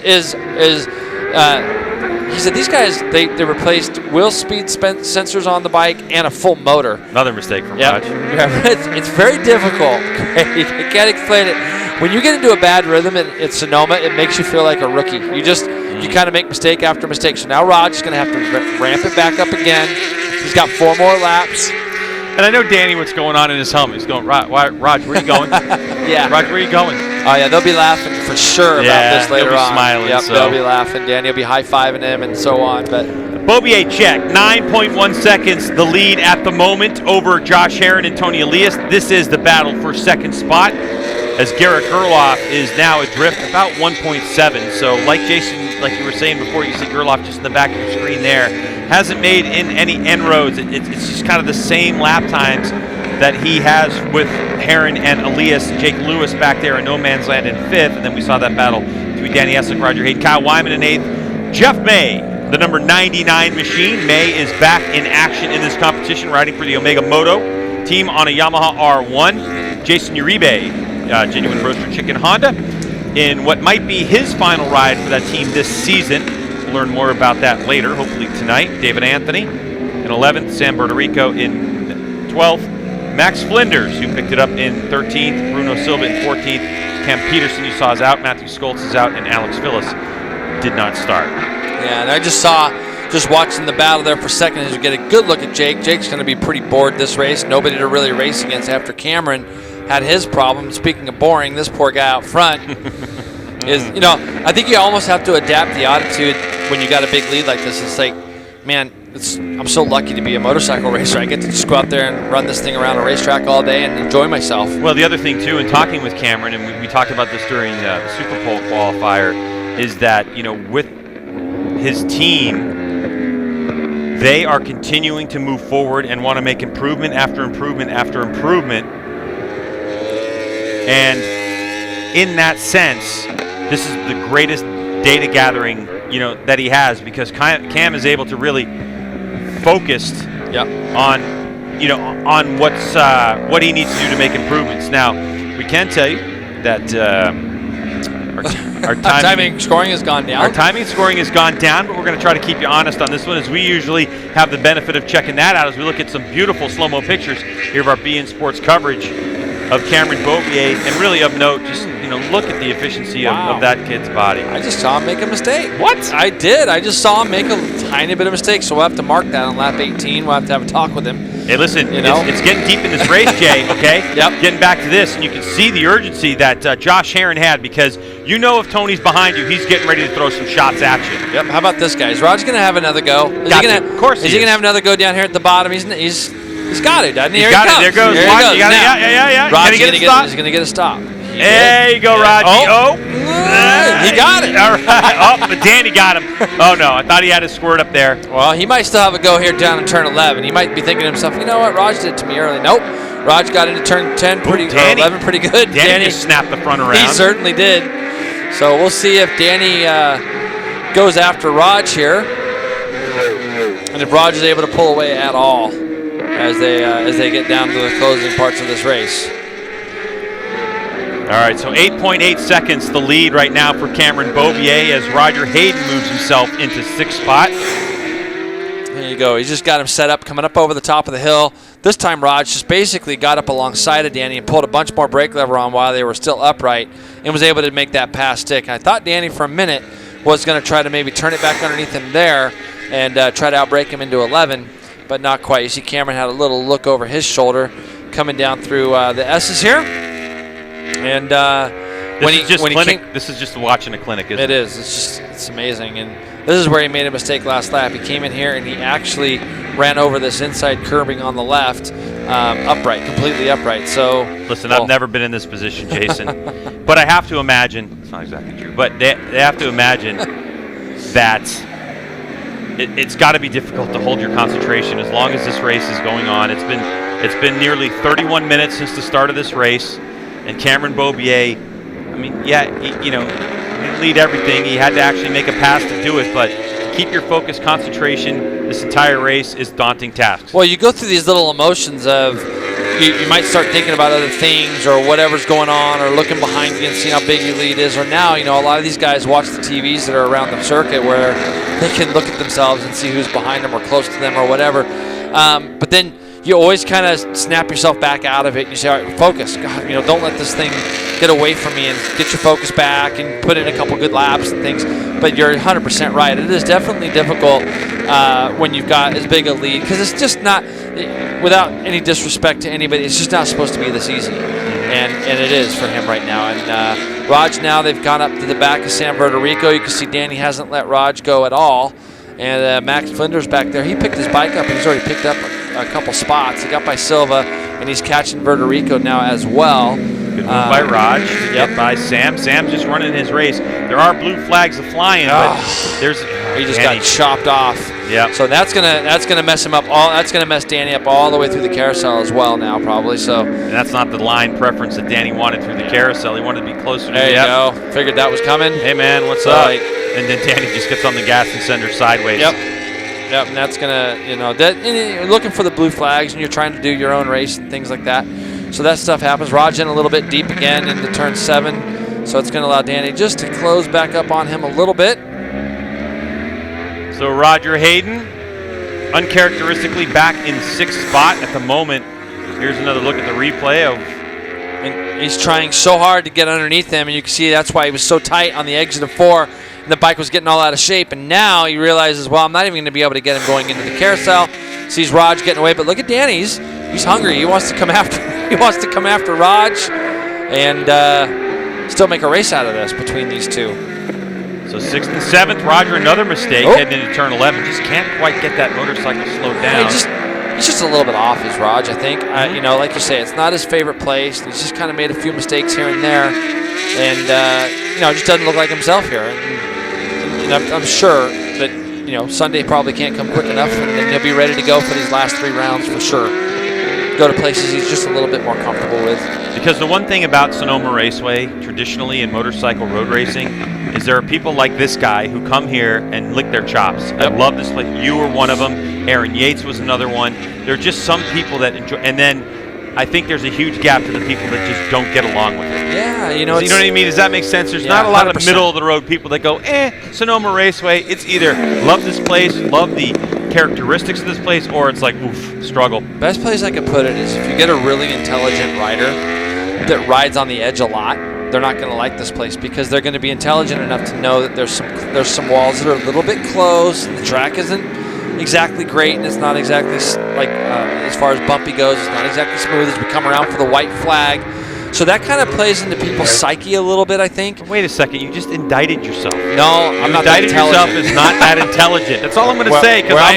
S3: he said these guys they replaced wheel speed sensors on the bike and a full motor.
S2: Another mistake from Raj.
S3: It's very difficult. I can't explain it. When you get into a bad rhythm at Sonoma, it makes you feel like a rookie. You kind of make mistake after mistake. So now Raj is going to have to ramp it back up again. He's got 4 more laps.
S2: And I know Danny, what's going on in his helmet. He's going, Raj, where are you going?
S3: Yeah.
S2: Raj, where are you going?
S3: Oh, yeah, they'll be laughing for sure about this later
S2: they'll be
S3: on.
S2: Smiling,
S3: yep,
S2: so.
S3: They'll be laughing. Danny will be high-fiving him and so on. But
S2: Bobier check, 9.1 seconds, the lead at the moment over Josh Herron and Tony Elias. This is the battle for second spot. as Garrett Gerloff is now adrift about 1.7. So like Jason, like you were saying before, you see Gerloff just in the back of your screen there. Hasn't made in any inroads. It's just kind of the same lap times that he has with Herron and Elias. Jake Lewis back there in no man's land in 5th. And then we saw that battle between Danny Eslick, Roger Hayden, Kyle Wyman in 8th. Jeff May, the number 99 machine. May is back in action in this competition, riding for the Omega Moto team on a Yamaha R1. Jason Uribe, Genuine Roaster Chicken Honda, in what might be his final ride for that team this season. We'll learn more about that later, hopefully tonight. David Anthony in 11th, Sam Bertarico in 12th, Max Flinders, who picked it up in 13th, Bruno Silva in 14th, Cam Peterson, you saw, is out, Matthew Schultz is out, and Alex Phillips did not start.
S3: Yeah, and I just watching the battle there for a second as you get a good look at Jake. Jake's going to be pretty bored this race. Nobody to really race against after Cameron had his problem. Speaking of boring, this poor guy out front is, I think you almost have to adapt the attitude when you got a big lead like this. It's like, man, I'm so lucky to be a motorcycle racer. I get to just go out there and run this thing around a racetrack all day and enjoy myself.
S2: Well, the other thing, too, in talking with Cameron, and we talked about this during the Super Pole qualifier, is that, with his team, they are continuing to move forward and want to make improvement after improvement after improvement. And in that sense, this is the greatest data gathering, that he has, because Cam is able to really focus on, on what he needs to do to make improvements. Now, we can tell you that our timing
S3: scoring has gone down.
S2: Our timing scoring has gone down, but we're going to try to keep you honest on this one, as we usually have the benefit of checking that out as we look at some beautiful slow-mo pictures here of our BN Sports coverage of Cameron Beaubier. And really of note, just look at the efficiency of that kid's body.
S3: I just saw him make a mistake.
S2: What?
S3: I did. I just saw him make a tiny bit of mistake, so we'll have to mark that on lap 18. We'll have to have a talk with him.
S2: Hey, listen, it's getting deep in this race, Jay, okay?
S3: Yep.
S2: Getting back to this, and you can see the urgency that Josh Herron had, because if Tony's behind you, he's getting ready to throw some shots at you.
S3: Yep. How about this guy? Is Raj going to have another go?
S2: Of course he is.
S3: Is he going to have another go down here at the bottom? He's got it, doesn't he?
S2: He's got it. There goes.
S3: Here
S2: Watch,
S3: he goes.
S2: Yeah.
S3: Raj is going to get a stop.
S2: There you go, Raji.
S3: He got it.
S2: All right. But Danny got him. Oh, no. I thought he had his squirt up there.
S3: Well, he might still have a go here down in turn 11. He might be thinking to himself, you know what? Raj did it to me early. Nope. Raj got into turn 10 or 11 pretty good.
S2: Danny just snapped the front around.
S3: He certainly did. So we'll see if Danny goes after Raj here, and if Raj is able to pull away at all as they get down to the closing parts of this race.
S2: All right, so 8.8 seconds the lead right now for Cameron Beaubier as Roger Hayden moves himself into 6th spot.
S3: There you go. He's just got him set up, coming up over the top of the hill. This time, Raj just basically got up alongside of Danny and pulled a bunch more brake lever on while they were still upright and was able to make that pass stick. I thought Danny for a minute was going to try to maybe turn it back underneath him there and try to outbrake him into 11, but not quite. You see Cameron had a little look over his shoulder coming down through the S's here. And this is just watching a clinic, isn't it? It is. It's amazing. And this is where he made a mistake last lap. He came in here and he actually ran over this inside curbing on the left, completely upright. So
S2: listen, I've never been in this position, Jason, but I have to imagine it's not exactly true. But they have to imagine that it's got to be difficult to hold your concentration as long as this race is going on. It's been nearly 31 minutes since the start of this race. And Cameron Beaubier, he lead everything. He had to actually make a pass to do it, but to keep your focus, concentration, this entire race is daunting tasks.
S3: Well, you go through these little emotions of you might start thinking about other things or whatever's going on or looking behind you and seeing how big your lead is. Or now, a lot of these guys watch the TVs that are around the circuit where they can look at themselves and see who's behind them or close to them or whatever. But then you always kind of snap yourself back out of it. You say, all right, focus. God, don't let this thing get away from me, and get your focus back and put in a couple good laps and things. But you're 100% right. It is definitely difficult when you've got as big a lead, because it's just not, without any disrespect to anybody, it's just not supposed to be this easy. And it is for him right now. And Raj, now they've gone up to the back of San Bertarico. You can see Danny hasn't let Raj go at all. And Max Flinders back there, he picked his bike up, and he's already picked up a couple spots. He got by Silva, and he's catching Bertarico now as well.
S2: Good move by Raj to get by Sam. Sam's just running his race. There are blue flags flying, but there's
S3: he just got chopped off.
S2: Yeah.
S3: So that's gonna mess him up. That's gonna mess Danny up all the way through the carousel as well now probably. So.
S2: And that's not the line preference that Danny wanted through the carousel. He wanted to be closer to
S3: There you go. Figured that was coming.
S2: Hey man, what's up? And then Danny just gets on the gas and sends her sideways.
S3: Yep, and that's gonna, and you're looking for the blue flags, and you're trying to do your own race and things like that. So that stuff happens. Raj in a little bit deep again into turn 7, so it's gonna allow Danny just to close back up on him a little bit.
S2: So Roger Hayden, uncharacteristically back in 6th spot at the moment. Here's another look at the replay of.
S3: And he's trying so hard to get underneath him, and you can see that's why he was so tight on the exit of 4. And the bike was getting all out of shape, and now he realizes, well, I'm not even going to be able to get him going into the carousel. Sees Raj getting away, but look at Danny. He's hungry. He wants to come after. He wants to come after Raj, and still make a race out of this between these two.
S2: So 6th and 7th, Roger another mistake heading into turn 11. Just can't quite get that motorcycle slowed down.
S3: He's just a little bit off, is Raj, I think. Like you say, it's not his favorite place. He's just kind of made a few mistakes here and there, and it just doesn't look like himself here. And I'm sure that Sunday probably can't come quick enough, and then he'll be ready to go for these last 3 rounds for sure. Go to places he's just a little bit more comfortable with.
S2: Because the one thing about Sonoma Raceway, traditionally in motorcycle road racing, is there are people like this guy who come here and lick their chops. Yep. I love this place. You were one of them. Aaron Yates was another one. There are just some people that enjoy, and then I think there's a huge gap for the people that just don't get along with it.
S3: Yeah,
S2: you know what I mean? Does that make sense? There's not a lot 100%. Of middle-of-the-road people that go, Sonoma Raceway. It's either love this place, love the characteristics of this place, or it's like, oof, struggle.
S3: Best place I could put it is if you get a really intelligent rider that rides on the edge a lot, they're not going to like this place because they're going to be intelligent enough to know that there's some walls that are a little bit close, and the track isn't exactly great, and it's not exactly as far as bumpy goes, it's not exactly smooth as we come around for the white flag. So that kind of plays into people's psyche a little bit, I think.
S2: Wait a second, you just indicted yourself.
S3: No, I'm not that intelligent.
S2: You indicted yourself as not that intelligent. That's all I'm going to say.
S3: Where I'm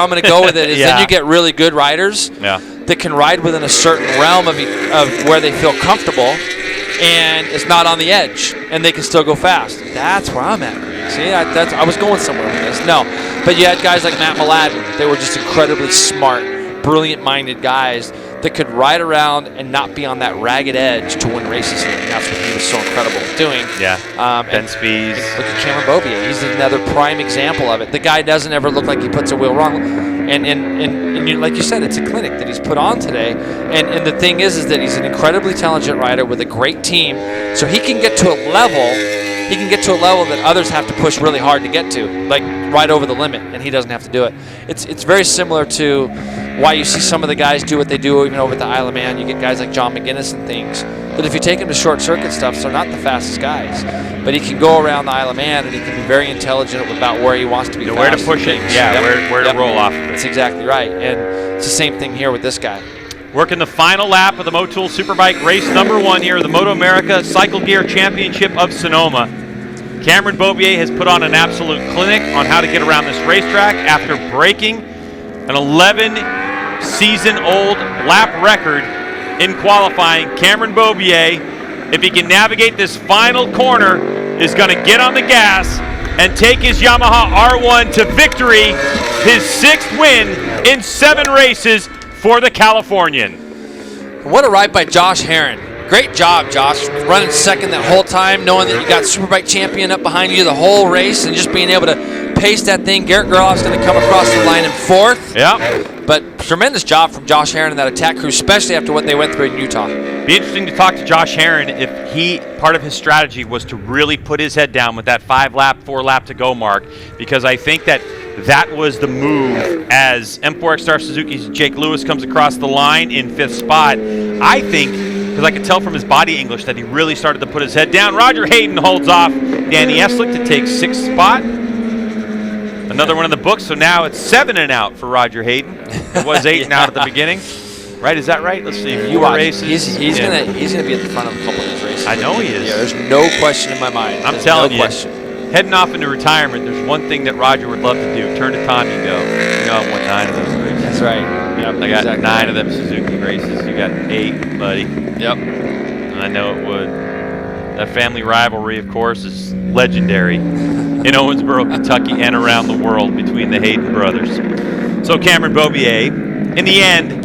S3: going to go with it is then you get really good riders that can ride within a certain realm of where they feel comfortable, and it's not on the edge, and they can still go fast. That's where I'm at. See, I was going somewhere with this. No, but you had guys like Matt Mladen. They were just incredibly smart, brilliant-minded guys that could ride around and not be on that ragged edge to win races here. And that's what he was so incredible at doing.
S2: Yeah, Ben Spies.
S3: Look at Cameron Bobier. He's another prime example of it. The guy doesn't ever look like he puts a wheel wrong. And like you said, it's a clinic that he's put on today. And the thing is that he's an incredibly talented rider with a great team. So he can get to a level. He can get to a level that others have to push really hard to get to, like right over the limit, and he doesn't have to do it. It's very similar to why you see some of the guys do what they do even over at the Isle of Man. You get guys like John McGinnis and things. But if you take him to short circuit stuff, they're not the fastest guys. But he can go around the Isle of Man, and he can be very intelligent about where he wants to be fast.
S2: Where to push it, where to roll off.
S3: That's exactly right. And it's the same thing here with this guy.
S2: Working the final lap of the Motul Superbike race number 1 here, the MotoAmerica Cycle Gear Championship of Sonoma. Cameron Bobier has put on an absolute clinic on how to get around this racetrack after breaking an 11-season-old lap record in qualifying. Cameron Bobier, if he can navigate this final corner, is going to get on the gas and take his Yamaha R1 to victory, his 6th win in 7 races for the Californian.
S3: What a ride by Josh Herron. Great job, Josh, running second that whole time, knowing that you got Superbike champion up behind you the whole race and just being able to pace that thing. Garrett Gerloff's going to come across the line in 4th.
S2: Yeah.
S3: But tremendous job from Josh Herron and that attack crew, especially after what they went through in Utah.
S2: Be interesting to talk to Josh Herron if part of his strategy was to really put his head down with that 4-lap to go mark, because I think that was the move as M4 Star Suzuki's Jake Lewis comes across the line in 5th spot. I think, because I could tell from his body English that he really started to put his head down. Roger Hayden holds off Danny Eslick to take 6th spot. Another one in the books, so now it's 7 and out for Roger Hayden. It was 8 and out at the beginning. Right, is that right? Let's see.
S3: You watch. Races. He's gonna be at the front of a couple of these races.
S2: I know he is.
S3: Yeah, there's no question in my mind.
S2: I'm telling you. Heading off into retirement, there's one thing that Roger would love to do. Turn to Tommy and go, I've won 9 of those races.
S3: That's right.
S2: Yep, I got 9 of them Suzuki races. You got 8, buddy.
S3: Yep.
S2: I know it would. That family rivalry, of course, is legendary in Owensboro, Kentucky, and around the world between the Hayden brothers. So Cameron Beaubier, in the end,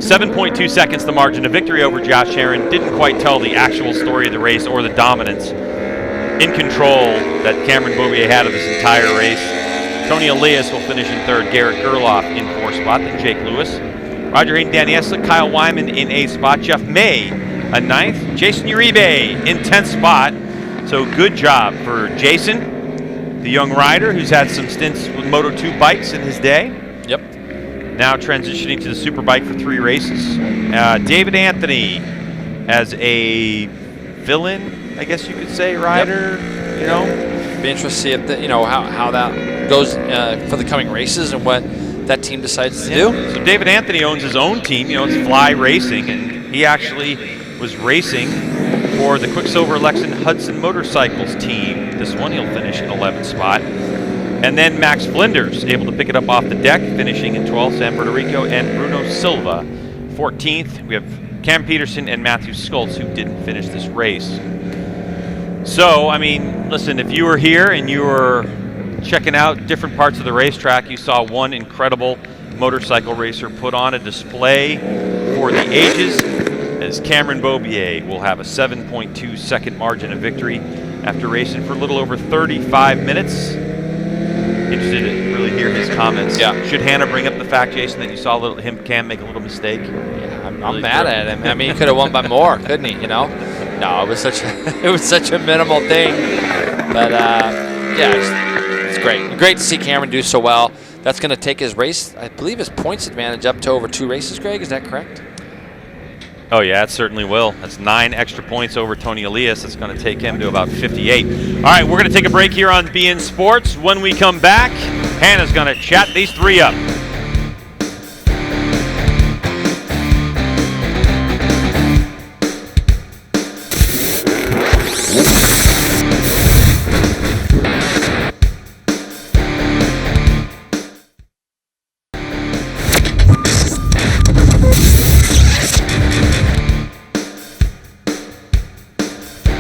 S2: 7.2 seconds the margin of victory over Josh Herron. Didn't quite tell the actual story of the race or the dominance in control that Cameron Beaubier had of this entire race. Tony Elias will finish in third, Garrett Gerloff in fourth spot, then Jake Lewis, Roger Hayden, Danny Eslick, Kyle Wyman in eighth spot, Jeff May a ninth, Jason Uribe in 10th spot. So good job for Jason, the young rider who's had some stints with Moto2 bikes in his day.
S3: Yep.
S2: Now transitioning to the Superbike for 3 races. David Anthony as a villain, I guess you could say, rider.
S3: Yep.
S2: You know,
S3: be interested to see if how that goes for the coming races and what that team decides to do.
S2: So David Anthony owns his own team. It's Fly Racing, and he actually was racing for the Quicksilver Lexington Hudson Motorcycles team. This one he'll finish in 11th spot. And then Max Flinders able to pick it up off the deck, finishing in 12th, San Bernardino, and Bruno Silva 14th. We have Cam Peterson and Matthew Schultz who didn't finish this race. So, I mean, listen, if you were here and you were checking out different parts of the racetrack, you saw one incredible motorcycle racer put on a display for the ages, as Cameron Beaubier will have a 7.2 second margin of victory after racing for a little over 35 minutes. Interested to really hear his comments.
S3: Yeah.
S2: Should Hannah bring up the fact, Jason, that you saw Cam make a little mistake?
S3: Yeah, I'm mad at him. I mean, he could have won by more, couldn't he? No, it was such a minimal thing. But yeah, it's great. Great to see Cameron do so well. That's going to take his race, I believe, his points advantage up to over 2 races. Greg, is that correct?
S2: Oh, yeah, it certainly will. That's 9 extra points over Tony Elias. That's going to take him to about 58. All right, we're going to take a break here on BN Sports. When we come back, Hannah's going to chat these 3 up.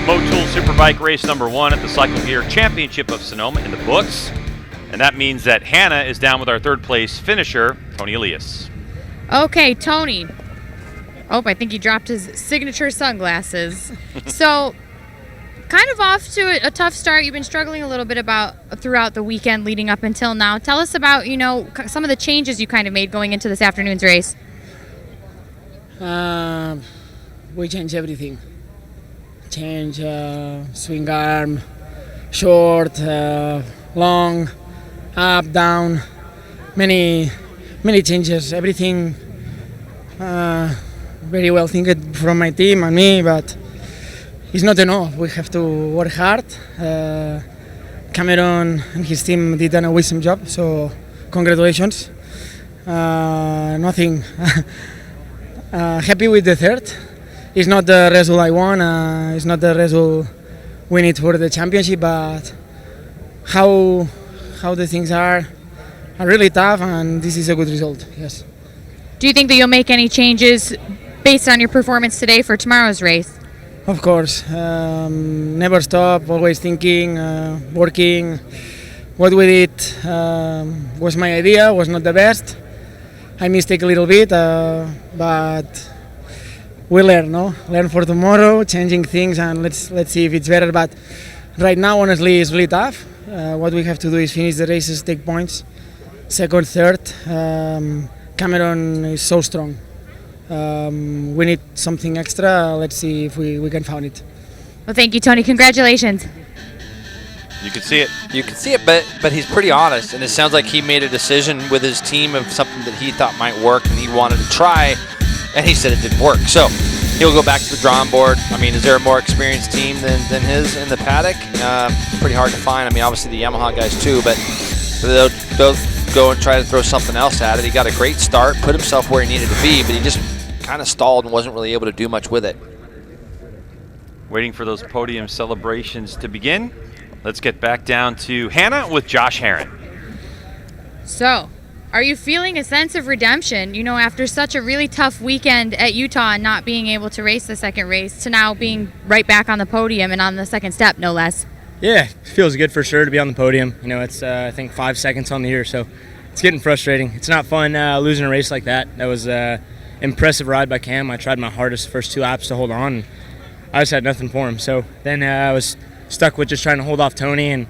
S2: Motul Superbike race number 1 at the Cycle Gear Championship of Sonoma in the books. And that means that Hannah is down with our 3rd place finisher, Tony Elias.
S4: Okay, Tony. Oh, I think he dropped his signature sunglasses. So, kind of off to a tough start. You've been struggling a little bit throughout the weekend leading up until now. Tell us about, some of the changes you kind of made going into this afternoon's race.
S8: We changed everything. Change swing arm, short, long, up, down, many changes. Everything very well think from my team and me, but it's not enough. We have to work hard. Cameron and his team did an awesome job, so congratulations. Nothing. Happy with the 3rd. It's not the result I want. It's not the result we need for the championship, but how the things are really tough, and this is a good result. Yes.
S4: Do you think that you'll make any changes based on your performance today for tomorrow's race?
S8: Of course. Never stop. Always thinking, working. What we did was my idea. Was not the best. I mistake a little bit, but. We learn for tomorrow, changing things, and let's see if it's better. But right now, honestly, it's really tough. What we have to do is finish the races, take points. 2nd, 3rd. Cameron is so strong. We need something extra. Let's see if we can find it.
S4: Well, thank you, Tony. Congratulations.
S2: You can see it.
S3: You can see it, but he's pretty honest, and it sounds like he made a decision with his team of something that he thought might work and he wanted to try. And he said it didn't work. So he'll go back to the drawing board. I mean, is there a more experienced team than his in the paddock? Pretty hard to find. I mean, obviously the Yamaha guys too, but they'll go and try to throw something else at it. He got a great start, put himself where he needed to be, but he just kind of stalled and wasn't really able to do much with it.
S2: Waiting for those podium celebrations to begin. Let's get back down to Hannah with Josh Herron.
S4: So, Are you feeling a sense of redemption, you know, after such a really tough weekend at Utah and not being able to race the second race to now being right back on the podium and on the second step, no less?
S6: Yeah, it feels good for sure to be on the podium. You know, it's I think 5 seconds on the year, so it's getting frustrating. It's not fun losing a race like that. That was an impressive ride by Cam. I tried my hardest the first 2 laps to hold on, and I just had nothing for him. So then I was stuck with just trying to hold off Tony, and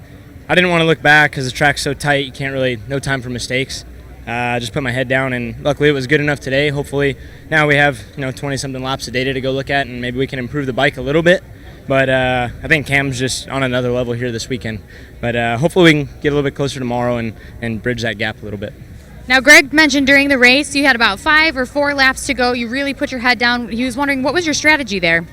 S6: I didn't want to look back because the track's so tight. You can't really, no time for mistakes. Just put my head down, and luckily it was good enough today. Hopefully now we have 20-something laps of data to go look at, and maybe we can improve the bike a little bit. But I think Cam's just on another level here this weekend. But hopefully we can get a little bit closer tomorrow and bridge that gap a little bit.
S4: Now, Greg mentioned during the race you had about 5 or 4 laps to go. You really put your head down. He was wondering, what was your strategy there?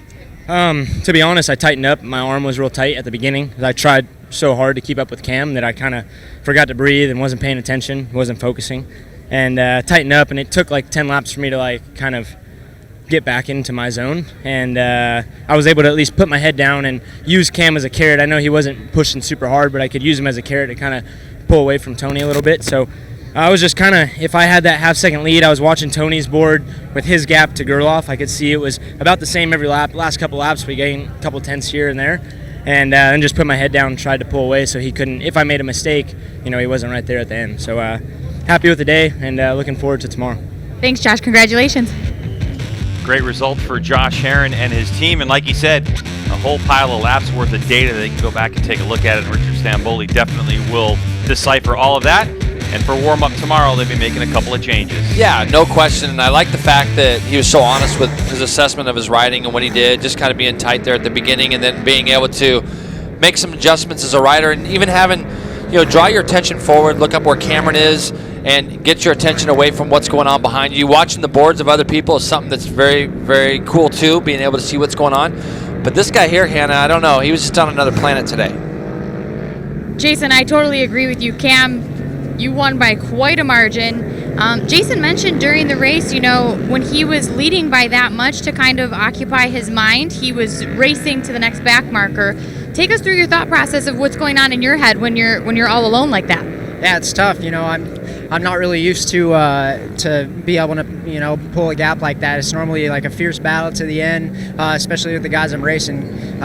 S6: To be honest, I tightened up. My arm was real tight at the beginning. I tried so hard to keep up with Cam that I kind of forgot to breathe and wasn't paying attention, wasn't focusing, and tightened up. And it took like 10 laps for me to like kind of get back into my zone. And I was able to at least put my head down and use Cam as a carrot. I know he wasn't pushing super hard, but I could use him as a carrot to kind of pull away from Tony a little bit. So I was just kind of, if I had that half-second lead, I was watching Tony's board with his gap to Gerloff. I could see it was about the same every lap. Last couple laps, we gained a couple tenths here and there. And then just put my head down and tried to pull away so he couldn't, if I made a mistake, he wasn't right there at the end. So happy with the day and looking forward to tomorrow.
S4: Thanks, Josh. Congratulations.
S2: Great result for Josh Herron and his team. And like he said, a whole pile of laps worth of data. They can go back and take a look at it. And Richard Stamboli definitely will decipher all of that. And for warm-up tomorrow, they'll be making a couple of changes.
S3: Yeah, no question. And I like the fact that he was so honest with his assessment of his riding and what he did, just kind of being tight there at the beginning and then being able to make some adjustments as a rider and even having, draw your attention forward, look up where Cameron is, and get your attention away from what's going on behind you. Watching the boards of other people is something that's very, very cool, too, being able to see what's going on. But this guy here, Hannah, I don't know. He was just on another planet today.
S4: Jason, I totally agree with you. Cam, you won by quite a margin. Jason mentioned during the race, when he was leading by that much to kind of occupy his mind, he was racing to the next back marker. Take us through your thought process of what's going on in your head when you're all alone like that.
S5: Yeah, it's tough. I'm not really used to be able to pull a gap like that. It's normally like a fierce battle to the end, especially with the guys I'm racing.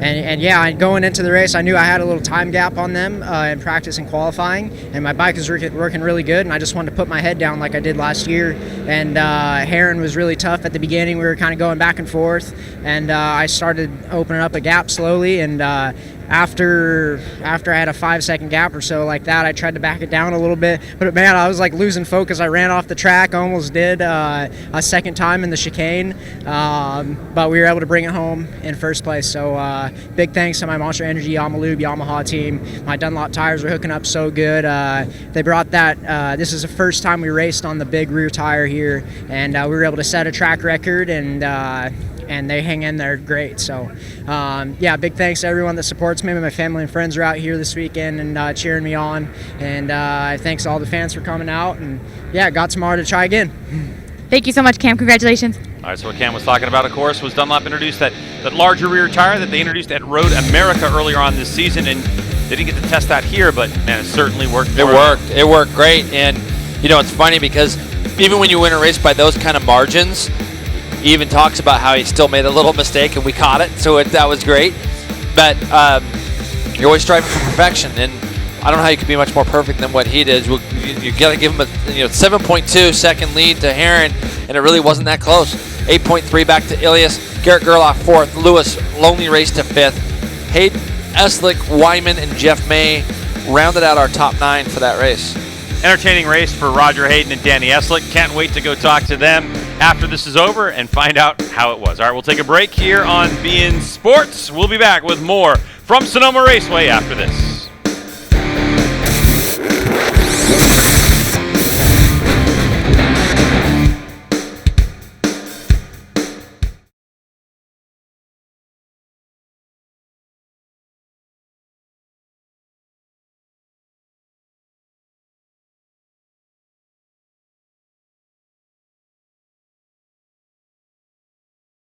S5: And yeah, going into the race, I knew I had a little time gap on them in practice and qualifying, and my bike was working really good, and I just wanted to put my head down like I did last year. And Herron was really tough at the beginning. We were kind of going back and forth, and I started opening up a gap slowly, and after I had a 5-second gap or so like that, I tried to back it down a little bit, but man, I was like losing focus. I ran off the track, almost did a second time in the chicane, but we were able to bring it home in first place. So big thanks to my Monster Energy Yamaha team. My Dunlop tires were hooking up so good. They brought that, this is the first time we raced on the big rear tire here, and we were able to set a track record, and they hang in there great. So yeah, big thanks to everyone that supports me. My family and friends are out here this weekend and cheering me on, and thanks to all the fans for coming out, and yeah, got tomorrow to try again.
S4: Thank you so much, Cam. Congratulations.
S2: All right, so what Cam was talking about, of course, was Dunlop introduced that larger rear tire that they introduced at Road America earlier on this season, and they didn't get to test that here, but man, it certainly worked.
S3: It worked great. And it's funny because even when you win a race by those kind of margins, he even talks about how he still made a little mistake and we caught it, so that was great. But you're always striving for perfection, and I don't know how you could be much more perfect than what he did. You got to give him a 7.2 second lead to Herron, and it really wasn't that close. 8.3 back to Ilias, Garrett Gerloff 4th, Lewis lonely race to 5th. Hayden, Eslick, Wyman, and Jeff May rounded out our top 9 for that race.
S2: Entertaining race for Roger Hayden and Danny Eslick. Can't wait to go talk to them after this is over and find out how it was. All right, we'll take a break here on beIN Sports. We'll be back with more from Sonoma Raceway after this.